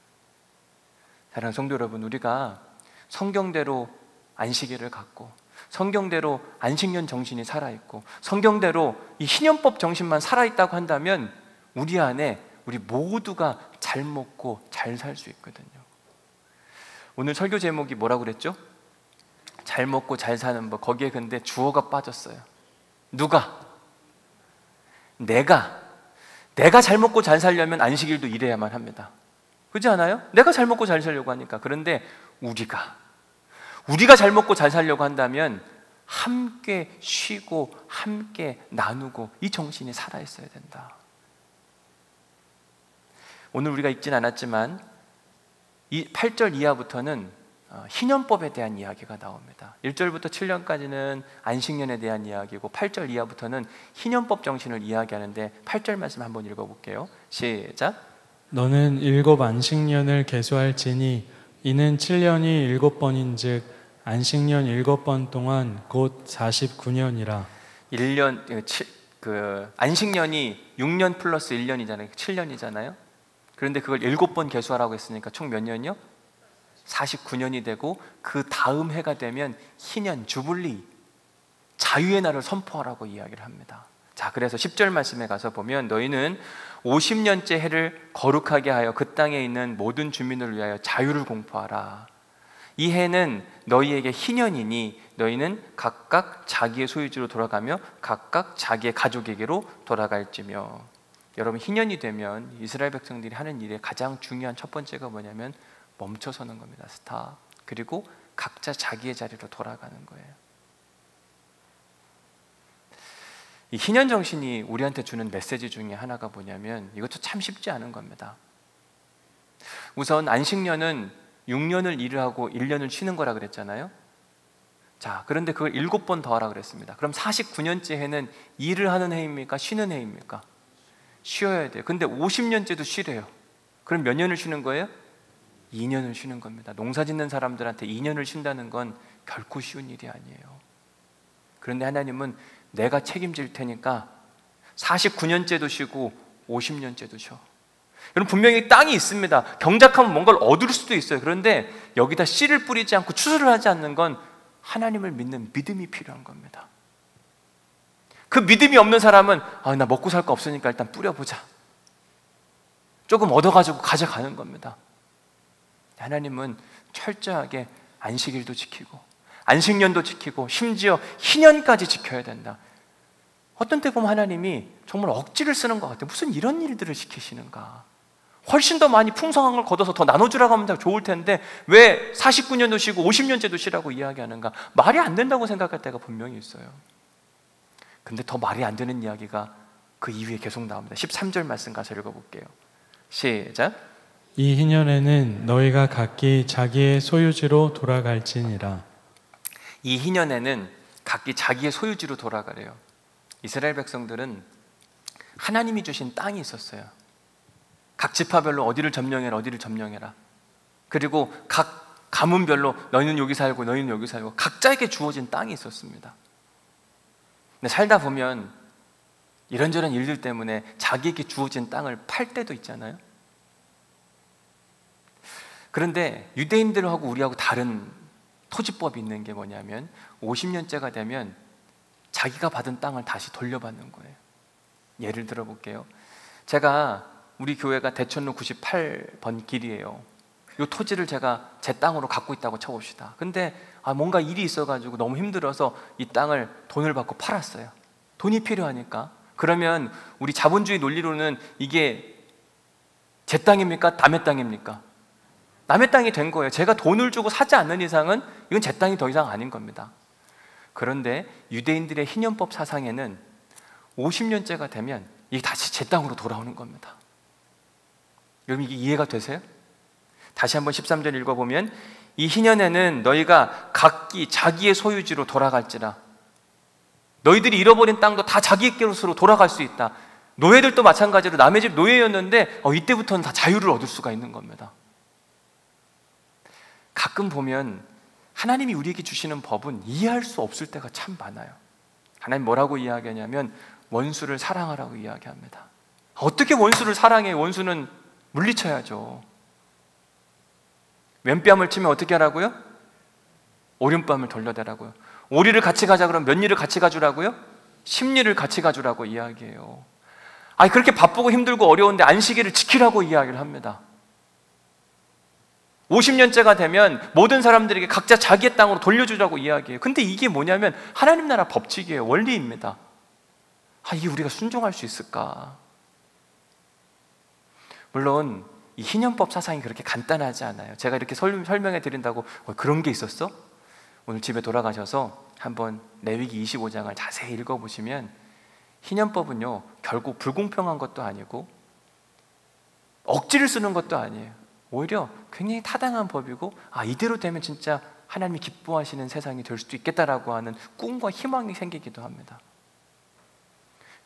사랑하는 성도 여러분, 우리가 성경대로 안식일을 갖고 성경대로 안식년 정신이 살아있고 성경대로 이 희년법 정신만 살아있다고 한다면 우리 안에 우리 모두가 잘 먹고 잘 살 수 있거든요. 오늘 설교 제목이 뭐라고 그랬죠? 잘 먹고 잘 사는 법. 거기에 근데 주어가 빠졌어요. 누가? 내가 잘 먹고 잘 살려면 안식일도 일해야만 합니다. 그렇지 않아요? 내가 잘 먹고 잘 살려고 하니까. 그런데 우리가 잘 먹고 잘 살려고 한다면 함께 쉬고 함께 나누고 이 정신이 살아있어야 된다. 오늘 우리가 읽진 않았지만 이 8절 이하부터는 희년법에 대한 이야기가 나옵니다. 1절부터 7절까지는 안식년에 대한 이야기고 8절 이하부터는 희년법 정신을 이야기하는데 8절 말씀 한번 읽어볼게요. 시작. 너는 7 안식년을 계수할지니 이는 7년이 7번인즉 안식년 7번 동안 곧 49년이라. 1년 안식년이 6년 플러스 1년이잖아요. 7년이잖아요. 그런데 그걸 7번 계수하라고 했으니까 총 몇 년이요? 49년이 되고 그 다음 해가 되면 희년, 주블리, 자유의 날을 선포하라고 이야기를 합니다. 자, 그래서 10절 말씀에 가서 보면 너희는 50년째 해를 거룩하게 하여 그 땅에 있는 모든 주민을 위하여 자유를 공포하라. 이 해는 너희에게 희년이니 너희는 각각 자기의 소유지로 돌아가며 각각 자기의 가족에게로 돌아갈지며. 여러분, 희년이 되면 이스라엘 백성들이 하는 일의 가장 중요한 첫 번째가 뭐냐면 멈춰서는 겁니다. 스탑. 그리고 각자 자기의 자리로 돌아가는 거예요. 이 희년 정신이 우리한테 주는 메시지 중에 하나가 뭐냐면 이것도 참 쉽지 않은 겁니다. 우선 안식년은 6년을 일을 하고 1년을 쉬는 거라 그랬잖아요. 자, 그런데 그걸 7번 더 하라 그랬습니다. 그럼 49년째 해는 일을 하는 해입니까? 쉬는 해입니까? 쉬어야 돼요. 근데 50년째도 쉬래요. 그럼 몇 년을 쉬는 거예요? 2년을 쉬는 겁니다. 농사 짓는 사람들한테 2년을 쉰다는 건 결코 쉬운 일이 아니에요. 그런데 하나님은 내가 책임질 테니까 49년째도 쉬고 50년째도 쉬어. 여러분, 분명히 땅이 있습니다. 경작하면 뭔가를 얻을 수도 있어요. 그런데 여기다 씨를 뿌리지 않고 추수를 하지 않는 건 하나님을 믿는 믿음이 필요한 겁니다. 그 믿음이 없는 사람은 나 먹고 살 거 없으니까 일단 뿌려보자. 조금 얻어가지고 가져가는 겁니다. 하나님은 철저하게 안식일도 지키고 안식년도 지키고 심지어 희년까지 지켜야 된다. 어떤 때 보면 하나님이 정말 억지를 쓰는 것 같아요. 무슨 이런 일들을 시키시는가. 훨씬 더 많이 풍성한 걸 걷어서 더 나눠주라고 하면 좋을 텐데 왜 49년도 쉬고 50년째도 쉬라고 이야기하는가. 말이 안 된다고 생각할 때가 분명히 있어요. 근데 더 말이 안 되는 이야기가 그 이후에 계속 나옵니다. 13절 말씀 가서 읽어볼게요. 시작. 이 희년에는 너희가 각기 자기의 소유지로 돌아갈지니라. 이 희년에는 각기 자기의 소유지로 돌아가래요. 이스라엘 백성들은 하나님이 주신 땅이 있었어요. 각 지파별로 어디를 점령해라, 어디를 점령해라. 그리고 각 가문별로 너희는 여기 살고 너희는 여기 살고 각자에게 주어진 땅이 있었습니다. 근데 살다 보면 이런저런 일들 때문에 자기에게 주어진 땅을 팔 때도 있잖아요. 그런데 유대인들하고 우리하고 다른 토지법이 있는 게 뭐냐면 50년째가 되면 자기가 받은 땅을 다시 돌려받는 거예요. 예를 들어 볼게요. 제가 우리 교회가 대천로 98번 길이에요. 이 토지를 제가 제 땅으로 갖고 있다고 쳐봅시다. 근데 뭔가 일이 있어가지고 너무 힘들어서 이 땅을 돈을 받고 팔았어요. 돈이 필요하니까. 그러면 우리 자본주의 논리로는 이게 제 땅입니까? 남의 땅입니까? 남의 땅이 된 거예요. 제가 돈을 주고 사지 않는 이상은 이건 제 땅이 더 이상 아닌 겁니다. 그런데 유대인들의 희년법 사상에는 50년째가 되면 이게 다시 제 땅으로 돌아오는 겁니다. 여러분 이게 이해가 되세요? 다시 한번 13절 읽어보면 이 희년에는 너희가 각기 자기의 소유지로 돌아갈지라. 너희들이 잃어버린 땅도 다 자기의 것으로 돌아갈 수 있다. 노예들도 마찬가지로 남의 집 노예였는데 이때부터는 다 자유를 얻을 수가 있는 겁니다. 가끔 보면 하나님이 우리에게 주시는 법은 이해할 수 없을 때가 참 많아요. 하나님 뭐라고 이야기하냐면 원수를 사랑하라고 이야기합니다. 어떻게 원수를 사랑해? 원수는 물리쳐야죠. 왼뺨을 치면 어떻게 하라고요? 오른뺨을 돌려대라고요. 오리를 같이 가자 그러면 몇 리를 같이 가주라고요? 10리를 같이 가주라고 이야기해요. 그렇게 바쁘고 힘들고 어려운데 안식일을 지키라고 이야기를 합니다. 50년째가 되면 모든 사람들에게 각자 자기의 땅으로 돌려주라고 이야기해요. 근데 이게 뭐냐면 하나님 나라 법칙이에요. 원리입니다. 이게 우리가 순종할 수 있을까? 물론 이 희년법 사상이 그렇게 간단하지 않아요. 제가 이렇게 설명해 드린다고 그런 게 있었어? 오늘 집에 돌아가셔서 한번 레위기 25장을 자세히 읽어보시면 희년법은요 결국 불공평한 것도 아니고 억지를 쓰는 것도 아니에요. 오히려 굉장히 타당한 법이고 이대로 되면 진짜 하나님이 기뻐하시는 세상이 될 수도 있겠다라고 하는 꿈과 희망이 생기기도 합니다.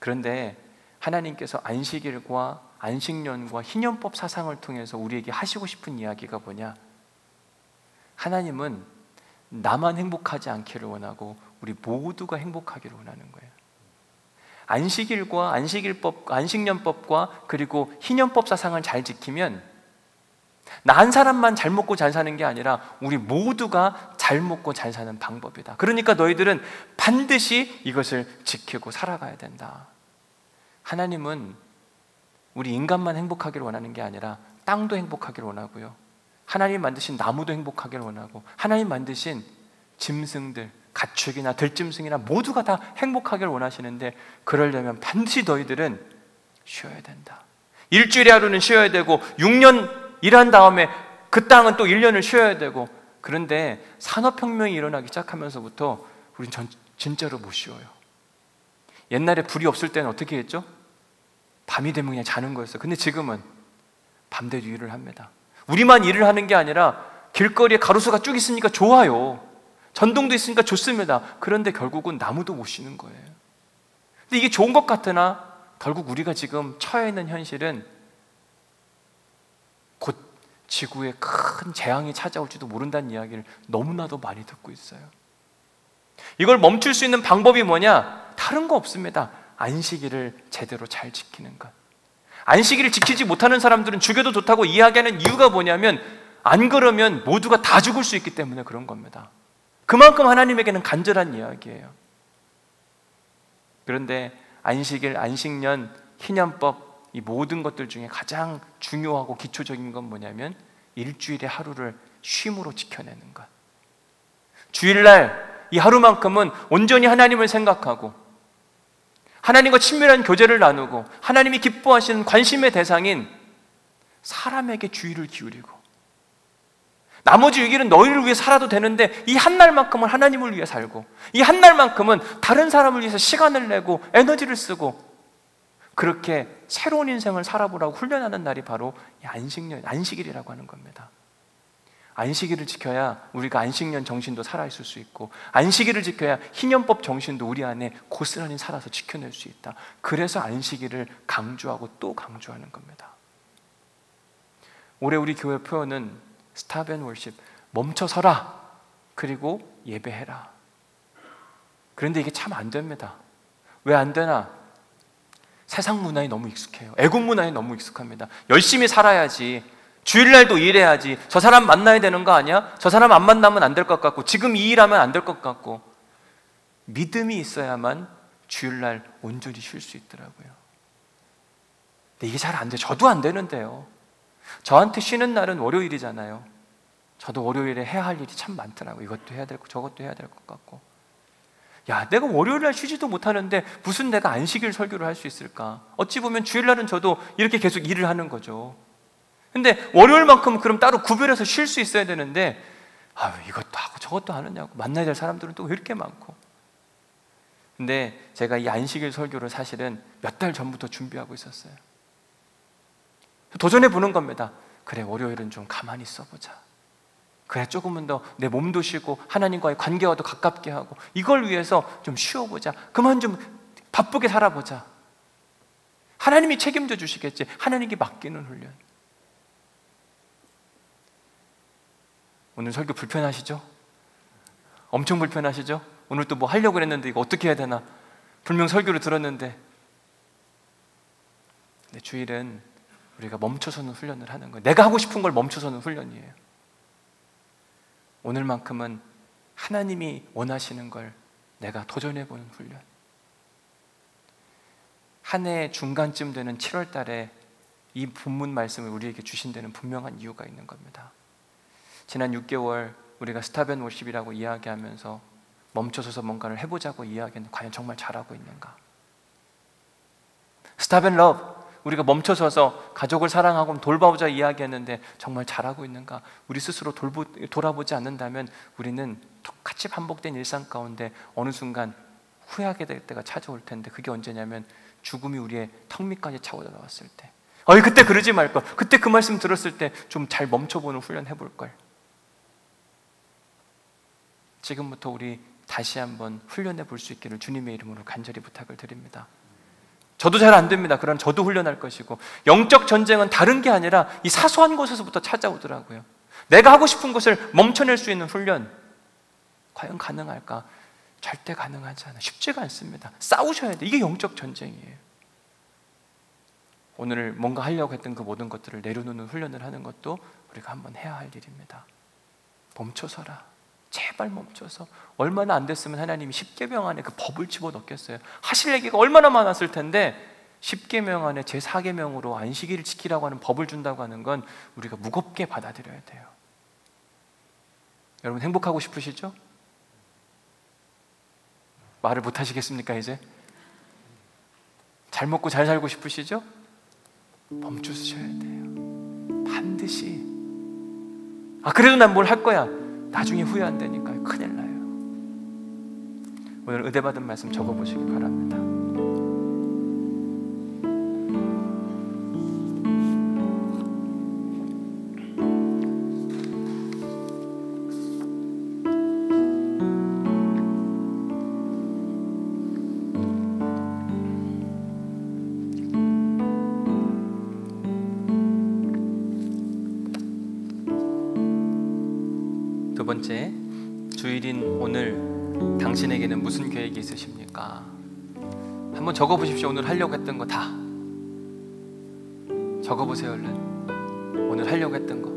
그런데 하나님께서 안식일과 안식년과 희년법 사상을 통해서 우리에게 하시고 싶은 이야기가 뭐냐? 하나님은 나만 행복하지 않기를 원하고 우리 모두가 행복하기를 원하는 거예요. 안식일과 안식일법, 안식년법과 그리고 희년법 사상을 잘 지키면 나 한 사람만 잘 먹고 잘 사는 게 아니라 우리 모두가 잘 먹고 잘 사는 방법이다. 그러니까 너희들은 반드시 이것을 지키고 살아가야 된다. 하나님은 우리 인간만 행복하기를 원하는 게 아니라 땅도 행복하기를 원하고요. 하나님 만드신 나무도 행복하기를 원하고 하나님 만드신 짐승들, 가축이나 들짐승이나 모두가 다 행복하기를 원하시는데 그러려면 반드시 너희들은 쉬어야 된다. 일주일에 하루는 쉬어야 되고 6년 일한 다음에 그 땅은 또 1년을 쉬어야 되고 그런데 산업혁명이 일어나기 시작하면서부터 우린 진짜로 못 쉬어요. 옛날에 불이 없을 때는 어떻게 했죠? 밤이 되면 그냥 자는 거였어요. 근데 지금은 밤새도 일을 합니다. 우리만 일을 하는 게 아니라 길거리에 가로수가 쭉 있으니까 좋아요. 전동도 있으니까 좋습니다. 그런데 결국은 나무도 못 쉬는 거예요. 근데 이게 좋은 것 같으나 결국 우리가 지금 처해 있는 현실은 곧 지구에 큰 재앙이 찾아올지도 모른다는 이야기를 너무나도 많이 듣고 있어요. 이걸 멈출 수 있는 방법이 뭐냐? 다른 거 없습니다. 안식일을 제대로 잘 지키는 것. 안식일을 지키지 못하는 사람들은 죽여도 좋다고 이야기하는 이유가 뭐냐면 안 그러면 모두가 다 죽을 수 있기 때문에 그런 겁니다. 그만큼 하나님에게는 간절한 이야기예요. 그런데 안식일, 안식년, 희년법 이 모든 것들 중에 가장 중요하고 기초적인 건 뭐냐면 일주일에 하루를 쉼으로 지켜내는 것. 주일날 이 하루만큼은 온전히 하나님을 생각하고 하나님과 친밀한 교제를 나누고 하나님이 기뻐하시는 관심의 대상인 사람에게 주의를 기울이고 나머지 6일은 너희를 위해 살아도 되는데 이 한 날만큼은 하나님을 위해 살고 이 한 날만큼은 다른 사람을 위해서 시간을 내고 에너지를 쓰고 그렇게 새로운 인생을 살아보라고 훈련하는 날이 바로 이 안식일이라고 하는 겁니다. 안식일을 지켜야 우리가 안식년 정신도 살아있을 수 있고 안식일을 지켜야 희년법 정신도 우리 안에 고스란히 살아서 지켜낼 수 있다. 그래서 안식일을 강조하고 또 강조하는 겁니다. 올해 우리 교회 표현은 Stop and Worship, 멈춰서라, 그리고 예배해라. 그런데 이게 참 안 됩니다. 왜 안 되나? 세상 문화에 너무 익숙해요. 애국 문화에 너무 익숙합니다. 열심히 살아야지, 주일날도 일해야지, 저 사람 만나야 되는 거 아니야? 저 사람 안 만나면 안 될 것 같고, 지금 이 일하면 안 될 것 같고. 믿음이 있어야만 주일날 온전히 쉴 수 있더라고요. 근데 이게 잘 안 돼요. 저도 안 되는데요. 저한테 쉬는 날은 월요일이잖아요. 저도 월요일에 해야 할 일이 참 많더라고요. 이것도 해야 되고 저것도 해야 될 것 같고. 야, 내가 월요일날 쉬지도 못하는데 무슨 내가 안식일 설교를 할 수 있을까? 어찌 보면 주일날은 저도 이렇게 계속 일을 하는 거죠. 근데 월요일만큼 그럼 따로 구별해서 쉴 수 있어야 되는데, 이것도 하고 저것도 하느냐고. 만나야 될 사람들은 또 왜 이렇게 많고. 근데 제가 이 안식일 설교를 사실은 몇 달 전부터 준비하고 있었어요. 도전해 보는 겁니다. 그래, 월요일은 좀 가만히 있어보자. 그래, 조금은 더 내 몸도 쉬고 하나님과의 관계와도 가깝게 하고, 이걸 위해서 좀 쉬어보자. 그만 좀 바쁘게 살아보자. 하나님이 책임져 주시겠지. 하나님께 맡기는 훈련. 오늘 설교 불편하시죠? 엄청 불편하시죠? 오늘 또 뭐 하려고 했는데 이거 어떻게 해야 되나? 분명 설교를 들었는데. 근데 주일은 우리가 멈춰서는 훈련을 하는 거예요. 내가 하고 싶은 걸 멈춰서는 훈련이에요. 오늘만큼은 하나님이 원하시는 걸 내가 도전해보는 훈련. 한 해 중간쯤 되는 7월 달에 이 본문 말씀을 우리에게 주신 데는 분명한 이유가 있는 겁니다. 지난 6개월 우리가 스탑 앤 워십이라고 이야기하면서 멈춰서서 뭔가를 해보자고 이야기했는데 과연 정말 잘하고 있는가? 스탑 앤 러브, 우리가 멈춰서서 가족을 사랑하고 돌봐보자 이야기했는데 정말 잘하고 있는가? 우리 스스로 돌아보지 않는다면 우리는 똑같이 반복된 일상 가운데 어느 순간 후회하게 될 때가 찾아올 텐데, 그게 언제냐면 죽음이 우리의 턱 밑까지 차고 들어왔을 때. 그때 그러지 말걸. 그때 그 말씀 들었을 때 좀 잘 멈춰보는 훈련 해볼걸. 지금부터 우리 다시 한번 훈련해 볼 수 있기를 주님의 이름으로 간절히 부탁을 드립니다. 저도 잘 안 됩니다. 그럼 저도 훈련할 것이고, 영적 전쟁은 다른 게 아니라 이 사소한 곳에서부터 찾아오더라고요. 내가 하고 싶은 것을 멈춰낼 수 있는 훈련, 과연 가능할까? 절대 가능하지 않아요. 쉽지가 않습니다. 싸우셔야 돼. 이게 영적 전쟁이에요. 오늘 뭔가 하려고 했던 그 모든 것들을 내려놓는 훈련을 하는 것도 우리가 한번 해야 할 일입니다. 멈춰서라. 제발 멈춰서. 얼마나 안 됐으면 하나님이 10계명 안에 그 법을 집어넣겠어요. 하실 얘기가 얼마나 많았을 텐데 10계명 안에 제 4계명으로 안식일을 지키라고 하는 법을 준다고 하는 건 우리가 무겁게 받아들여야 돼요. 여러분 행복하고 싶으시죠? 말을 못 하시겠습니까 이제? 잘 먹고 잘 살고 싶으시죠? 멈추셔야 돼요. 반드시. 그래도 난 뭘 할 거야. 나중에 후회 안 되니까 큰일 나요. 오늘 은혜 받은 말씀 적어보시기 바랍니다. 두 번째, 주일인 오늘 당신에게는 무슨 계획이 있으십니까? 한번 적어보십시오. 오늘 하려고 했던 거 다 적어보세요. 얼른 오늘 하려고 했던 거.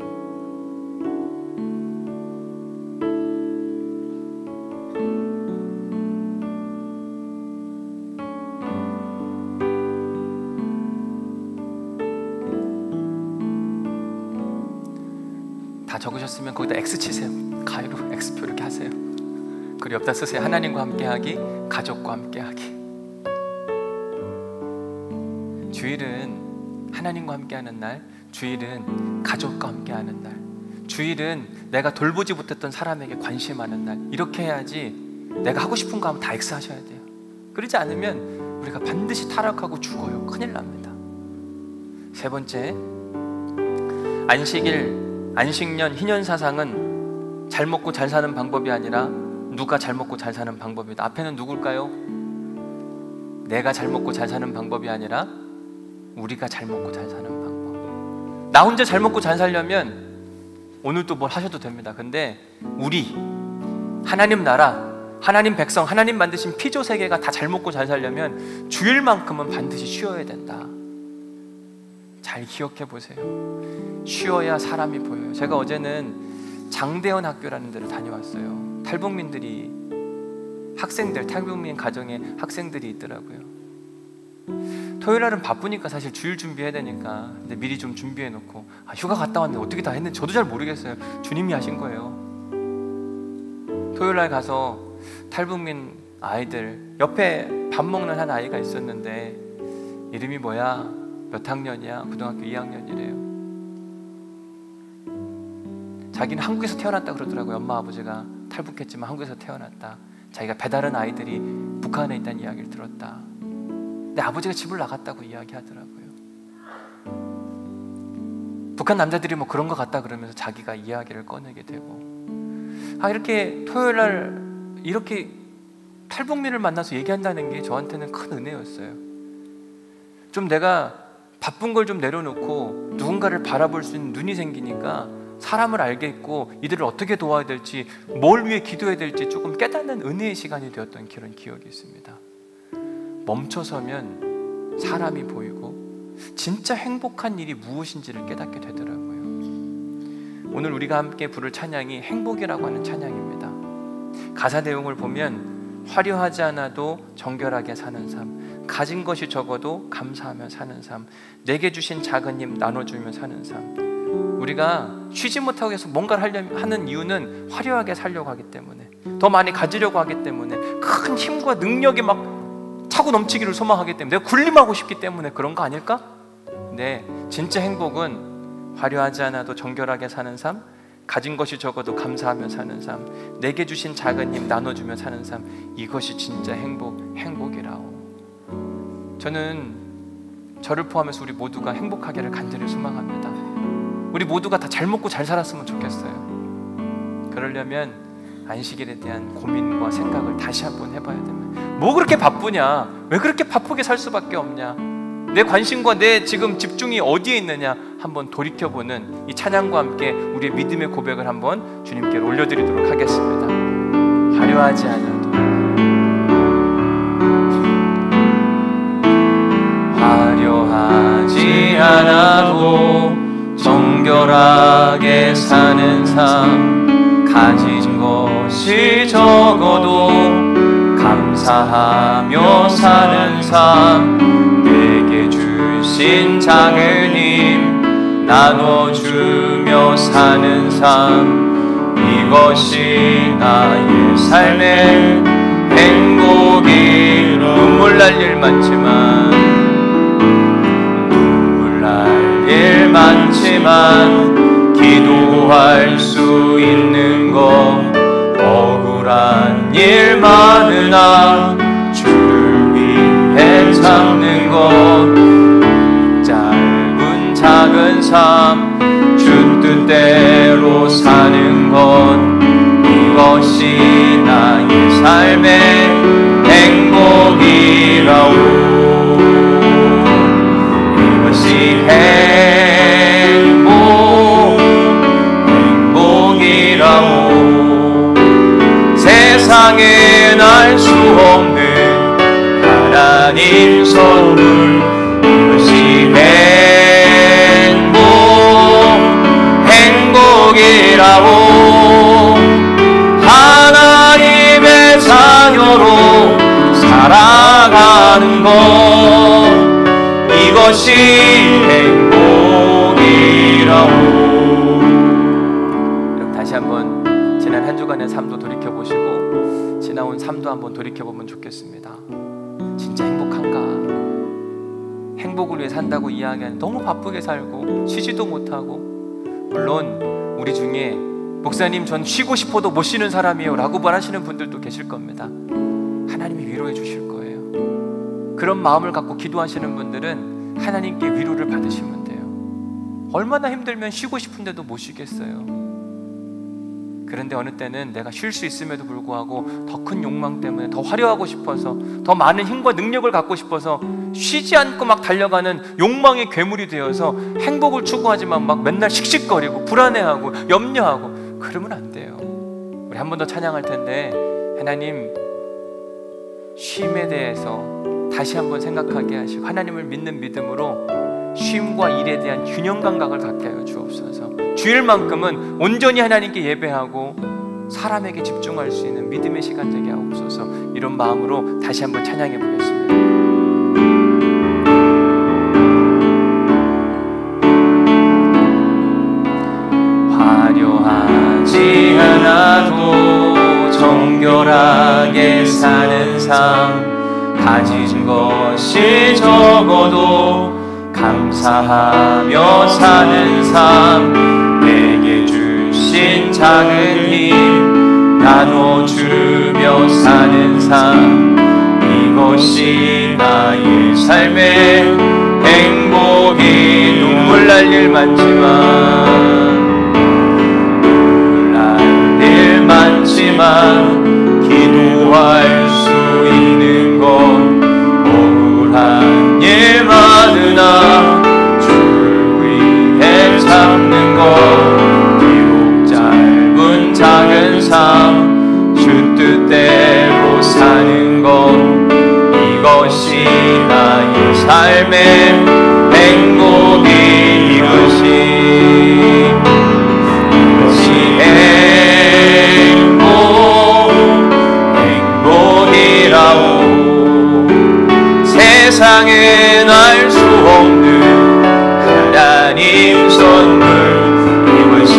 다 적으셨으면 거기다 X 치세요. 가위로 X표 이렇게 하세요. 그리고 옆다 쓰세요. 하나님과 함께하기, 가족과 함께하기. 주일은 하나님과 함께하는 날, 주일은 가족과 함께하는 날, 주일은 내가 돌보지 못했던 사람에게 관심하는 날. 이렇게 해야지. 내가 하고 싶은 거 하면 다 X 하셔야 돼요. 그러지 않으면 우리가 반드시 타락하고 죽어요. 큰일 납니다. 세 번째, 안식년 희년사상은 잘 먹고 잘 사는 방법이 아니라 누가 잘 먹고 잘 사는 방법이다. 앞에는 누굴까요? 내가 잘 먹고 잘 사는 방법이 아니라 우리가 잘 먹고 잘 사는 방법. 나 혼자 잘 먹고 잘 살려면 오늘 또 뭘 하셔도 됩니다. 근데 우리 하나님 나라, 하나님 백성, 하나님 만드신 피조 세계가 다 잘 먹고 잘 살려면 주일만큼은 반드시 쉬어야 된다. 잘 기억해 보세요. 쉬어야 사람이 보여요. 제가 어제는 장대현 학교라는 데를 다녀왔어요. 탈북민들이, 학생들, 탈북민 가정에 학생들이 있더라고요. 토요일 날은 바쁘니까 사실 주일 준비해야 되니까, 근데 미리 좀 준비해 놓고 휴가 갔다 왔는데 어떻게 다 했는지 저도 잘 모르겠어요. 주님이 하신 거예요. 토요일 날 가서 탈북민 아이들 옆에 밥 먹는 한 아이가 있었는데 이름이 뭐야? 몇 학년이야? 고등학교 2학년이래요. 자기는 한국에서 태어났다 그러더라고요. 엄마 아버지가 탈북했지만 한국에서 태어났다. 자기가 배다른 아이들이 북한에 있다는 이야기를 들었다. 근데 아버지가 집을 나갔다고 이야기하더라고요. 북한 남자들이 뭐 그런 거 같다 그러면서 자기가 이야기를 꺼내게 되고, 이렇게 토요일 날 이렇게 탈북민을 만나서 얘기한다는 게 저한테는 큰 은혜였어요. 좀 내가 바쁜 걸 좀 내려놓고 누군가를 바라볼 수 있는 눈이 생기니까 사람을 알겠고 이들을 어떻게 도와야 될지, 뭘 위해 기도해야 될지 조금 깨닫는 은혜의 시간이 되었던 그런 기억이 있습니다. 멈춰서면 사람이 보이고 진짜 행복한 일이 무엇인지를 깨닫게 되더라고요. 오늘 우리가 함께 부를 찬양이 행복이라고 하는 찬양입니다. 가사 내용을 보면 화려하지 않아도 정결하게 사는 삶, 가진 것이 적어도 감사하며 사는 삶, 내게 주신 작은 힘 나눠주며 사는 삶. 우리가 쉬지 못하고 계속 뭔가를 하는 이유는 화려하게 살려고 하기 때문에, 더 많이 가지려고 하기 때문에, 큰 힘과 능력이 막 차고 넘치기를 소망하기 때문에, 내가 군림하고 싶기 때문에 그런 거 아닐까? 네, 진짜 행복은 화려하지 않아도 정결하게 사는 삶, 가진 것이 적어도 감사하며 사는 삶, 내게 주신 작은 힘 나눠주며 사는 삶, 이것이 진짜 행복이라오. 저는 저를 포함해서 우리 모두가 행복하기를 간절히 소망합니다. 우리 모두가 다 잘 먹고 잘 살았으면 좋겠어요. 그러려면 안식일에 대한 고민과 생각을 다시 한번 해봐야 됩니다. 뭐 그렇게 바쁘냐? 왜 그렇게 바쁘게 살 수밖에 없냐? 내 관심과 내 지금 집중이 어디에 있느냐? 한번 돌이켜보는 이 찬양과 함께 우리의 믿음의 고백을 한번 주님께 올려드리도록 하겠습니다. 화려하지 않아도, 화려하지 않아도 정결하게 사는 삶, 가진 것이 적어도 감사하며 사는 삶, 내게 주신 작은 힘 나눠주며 사는 삶, 이것이 나의 삶의 행복이. 눈물 날 일 많지만, 눈물 날 일 많지만 기도할 수 있는 것, 억울한 일 많으나 주를 위해 참는 것, 짧은 작은 삶 주 뜻대로 사는 것, 이것이 나의 삶의 행복이라오. 이것이 행복이라오. 세상엔 알 수 없는 하나님 선물, 이것이 행복이라오. 하나님의 자녀로 살아가는 것, 이것이 행복이라오. 다시 한번 지난 한 주간의 삶도 돌이켜보시고 지나온 삶도 한번 돌이켜보면 좋겠습니다. 진짜 행복한가? 행복을 위해 산다고 이야기하는, 너무 바쁘게 살고 쉬지도 못하고, 물론 우리 중에 목사님 전 쉬고 싶어도 못 쉬는 사람이에요 라고 말하시는 분들도 계실 겁니다. 하나님이 위로해 주실 거예요. 그런 마음을 갖고 기도하시는 분들은 하나님께 위로를 받으시면 돼요. 얼마나 힘들면 쉬고 싶은데도 못 쉬겠어요. 그런데 어느 때는 내가 쉴 수 있음에도 불구하고 더 큰 욕망 때문에 더 화려하고 싶어서, 더 많은 힘과 능력을 갖고 싶어서 쉬지 않고 막 달려가는 욕망의 괴물이 되어서 행복을 추구하지만 막 맨날 씩씩거리고 불안해하고 염려하고, 그러면 안 돼요. 우리 한 번 더 찬양할 텐데, 하나님 쉼에 대해서 다시 한번 생각하게 하시고, 하나님을 믿는 믿음으로 쉼과 일에 대한 균형 감각을 갖게 하여 주옵소서. 주일만큼은 온전히 하나님께 예배하고 사람에게 집중할 수 있는 믿음의 시간 되게 하옵소서. 이런 마음으로 다시 한번 찬양해 보겠습니다. 화려하지 않아도 정결하게 사는 삶, 가진 것이 적어도 감사하며 사는 삶, 내게 주신 작은 힘 나눠주며 사는 삶, 이것이 나의 삶의 행복이. 눈물 날 일 많지만, 눈물 날 일 많지만 기도할 수 있는 건 억울한 일 많으나 주를 위해 참는 것, 비록 짧은 작은 삶 주 뜻대로 사는 것, 이것이 나의 삶의 행복이. 이것이 행복이라오. 세상엔 알 수 없는 하나님 선물, 이것이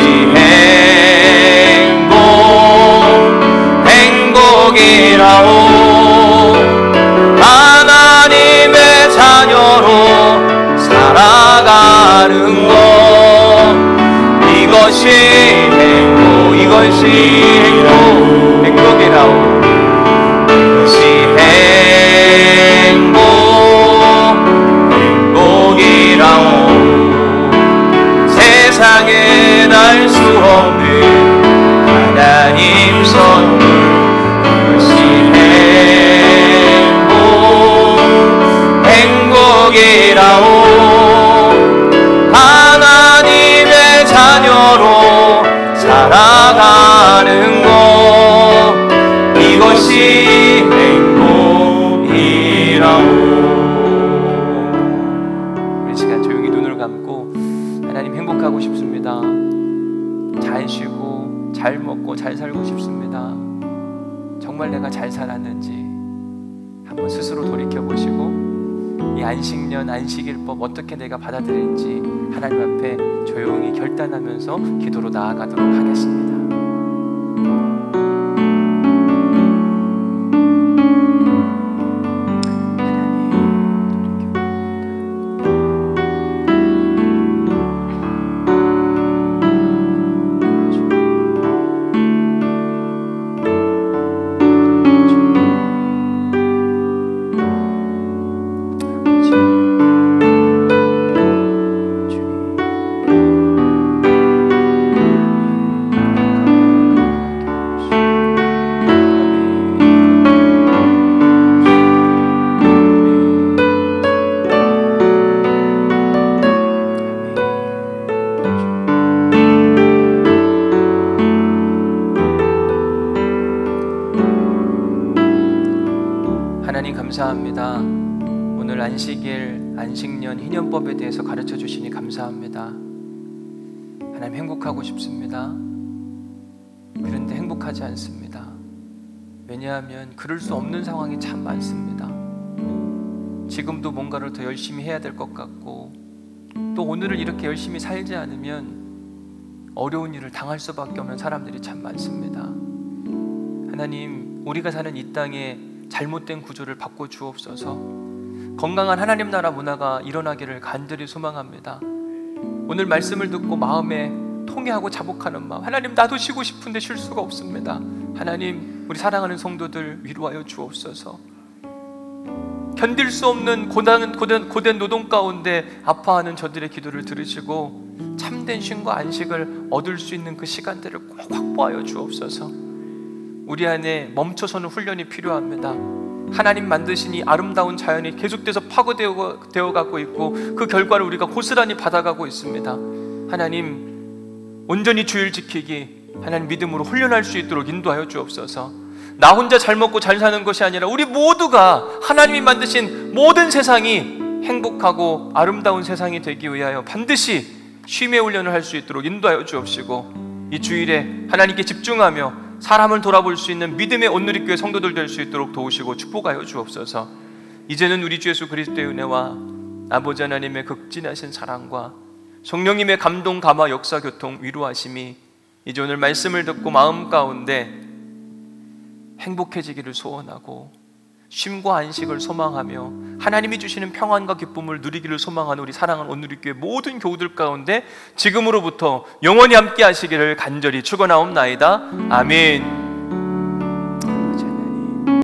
행복이라오. 하나님의 자녀로 살아가는 것, 이것이 행복이라오. 이것이 행복이라오. 세상엔 알 수 없는 하나님 선물, 이것이 행복이라오. 하나님의 자녀로 살아가는 것, 이것이 행복이라오. 우리 시간 조용히 눈을 감고 하나님 행복하고 싶습니다. 잘 쉬고 잘 먹고 잘 살고 싶습니다. 정말 내가 잘 살았는지 한번 스스로 돌이켜보시고, 이 안식년, 안식일법 어떻게 내가 받아들일지 하나님 앞에 조용히 결단하면서 기도로 나아가도록 하겠습니다. 하나님 감사합니다. 오늘 안식일, 안식년, 희년법에 대해서 가르쳐 주시니 감사합니다. 하나님 행복하고 싶습니다. 그런데 행복하지 않습니다. 왜냐하면 그럴 수 없는 상황이 참 많습니다. 지금도 뭔가를 더 열심히 해야 될 것 같고, 또 오늘을 이렇게 열심히 살지 않으면 어려운 일을 당할 수밖에 없는 사람들이 참 많습니다. 하나님, 우리가 사는 이 땅에 잘못된 구조를 바꿔 주옵소서. 건강한 하나님 나라 문화가 일어나기를 간절히 소망합니다. 오늘 말씀을 듣고 마음에 통회하고 자복하는 마음, 하나님 나도 쉬고 싶은데 쉴 수가 없습니다. 하나님, 우리 사랑하는 성도들 위로하여 주옵소서. 견딜 수 없는 고된 노동 가운데 아파하는 저들의 기도를 들으시고 참 참된 쉼과 안식을 얻을 수 있는 그 시간들을 꼭 확보하여 주옵소서. 우리 안에 멈춰서는 훈련이 필요합니다. 하나님 만드신 이 아름다운 자연이 계속돼서 파고되어 가고 있고 그 결과를 우리가 고스란히 받아가고 있습니다. 하나님, 온전히 주의를 지키기 하나님 믿음으로 훈련할 수 있도록 인도하여 주옵소서. 나 혼자 잘 먹고 잘 사는 것이 아니라 우리 모두가 하나님이 만드신 모든 세상이 행복하고 아름다운 세상이 되기 위하여 반드시 쉼의 훈련을 할 수 있도록 인도하여 주옵시고, 이 주일에 하나님께 집중하며 사람을 돌아볼 수 있는 믿음의 온누리교회 성도들 될 수 있도록 도우시고 축복하여 주옵소서. 이제는 우리 주 예수 그리스도의 은혜와 아버지 하나님의 극진하신 사랑과 성령님의 감동, 감화, 역사, 교통, 위로하심이 이제 오늘 말씀을 듣고 마음 가운데 행복해지기를 소원하고 쉼과 안식을 소망하며 하나님이 주시는 평안과 기쁨을 누리기를 소망하는 우리 사랑하는 온누리교회 모든 교우들 가운데 지금으로부터 영원히 함께 하시기를 간절히 축원하옵나이다. 아멘.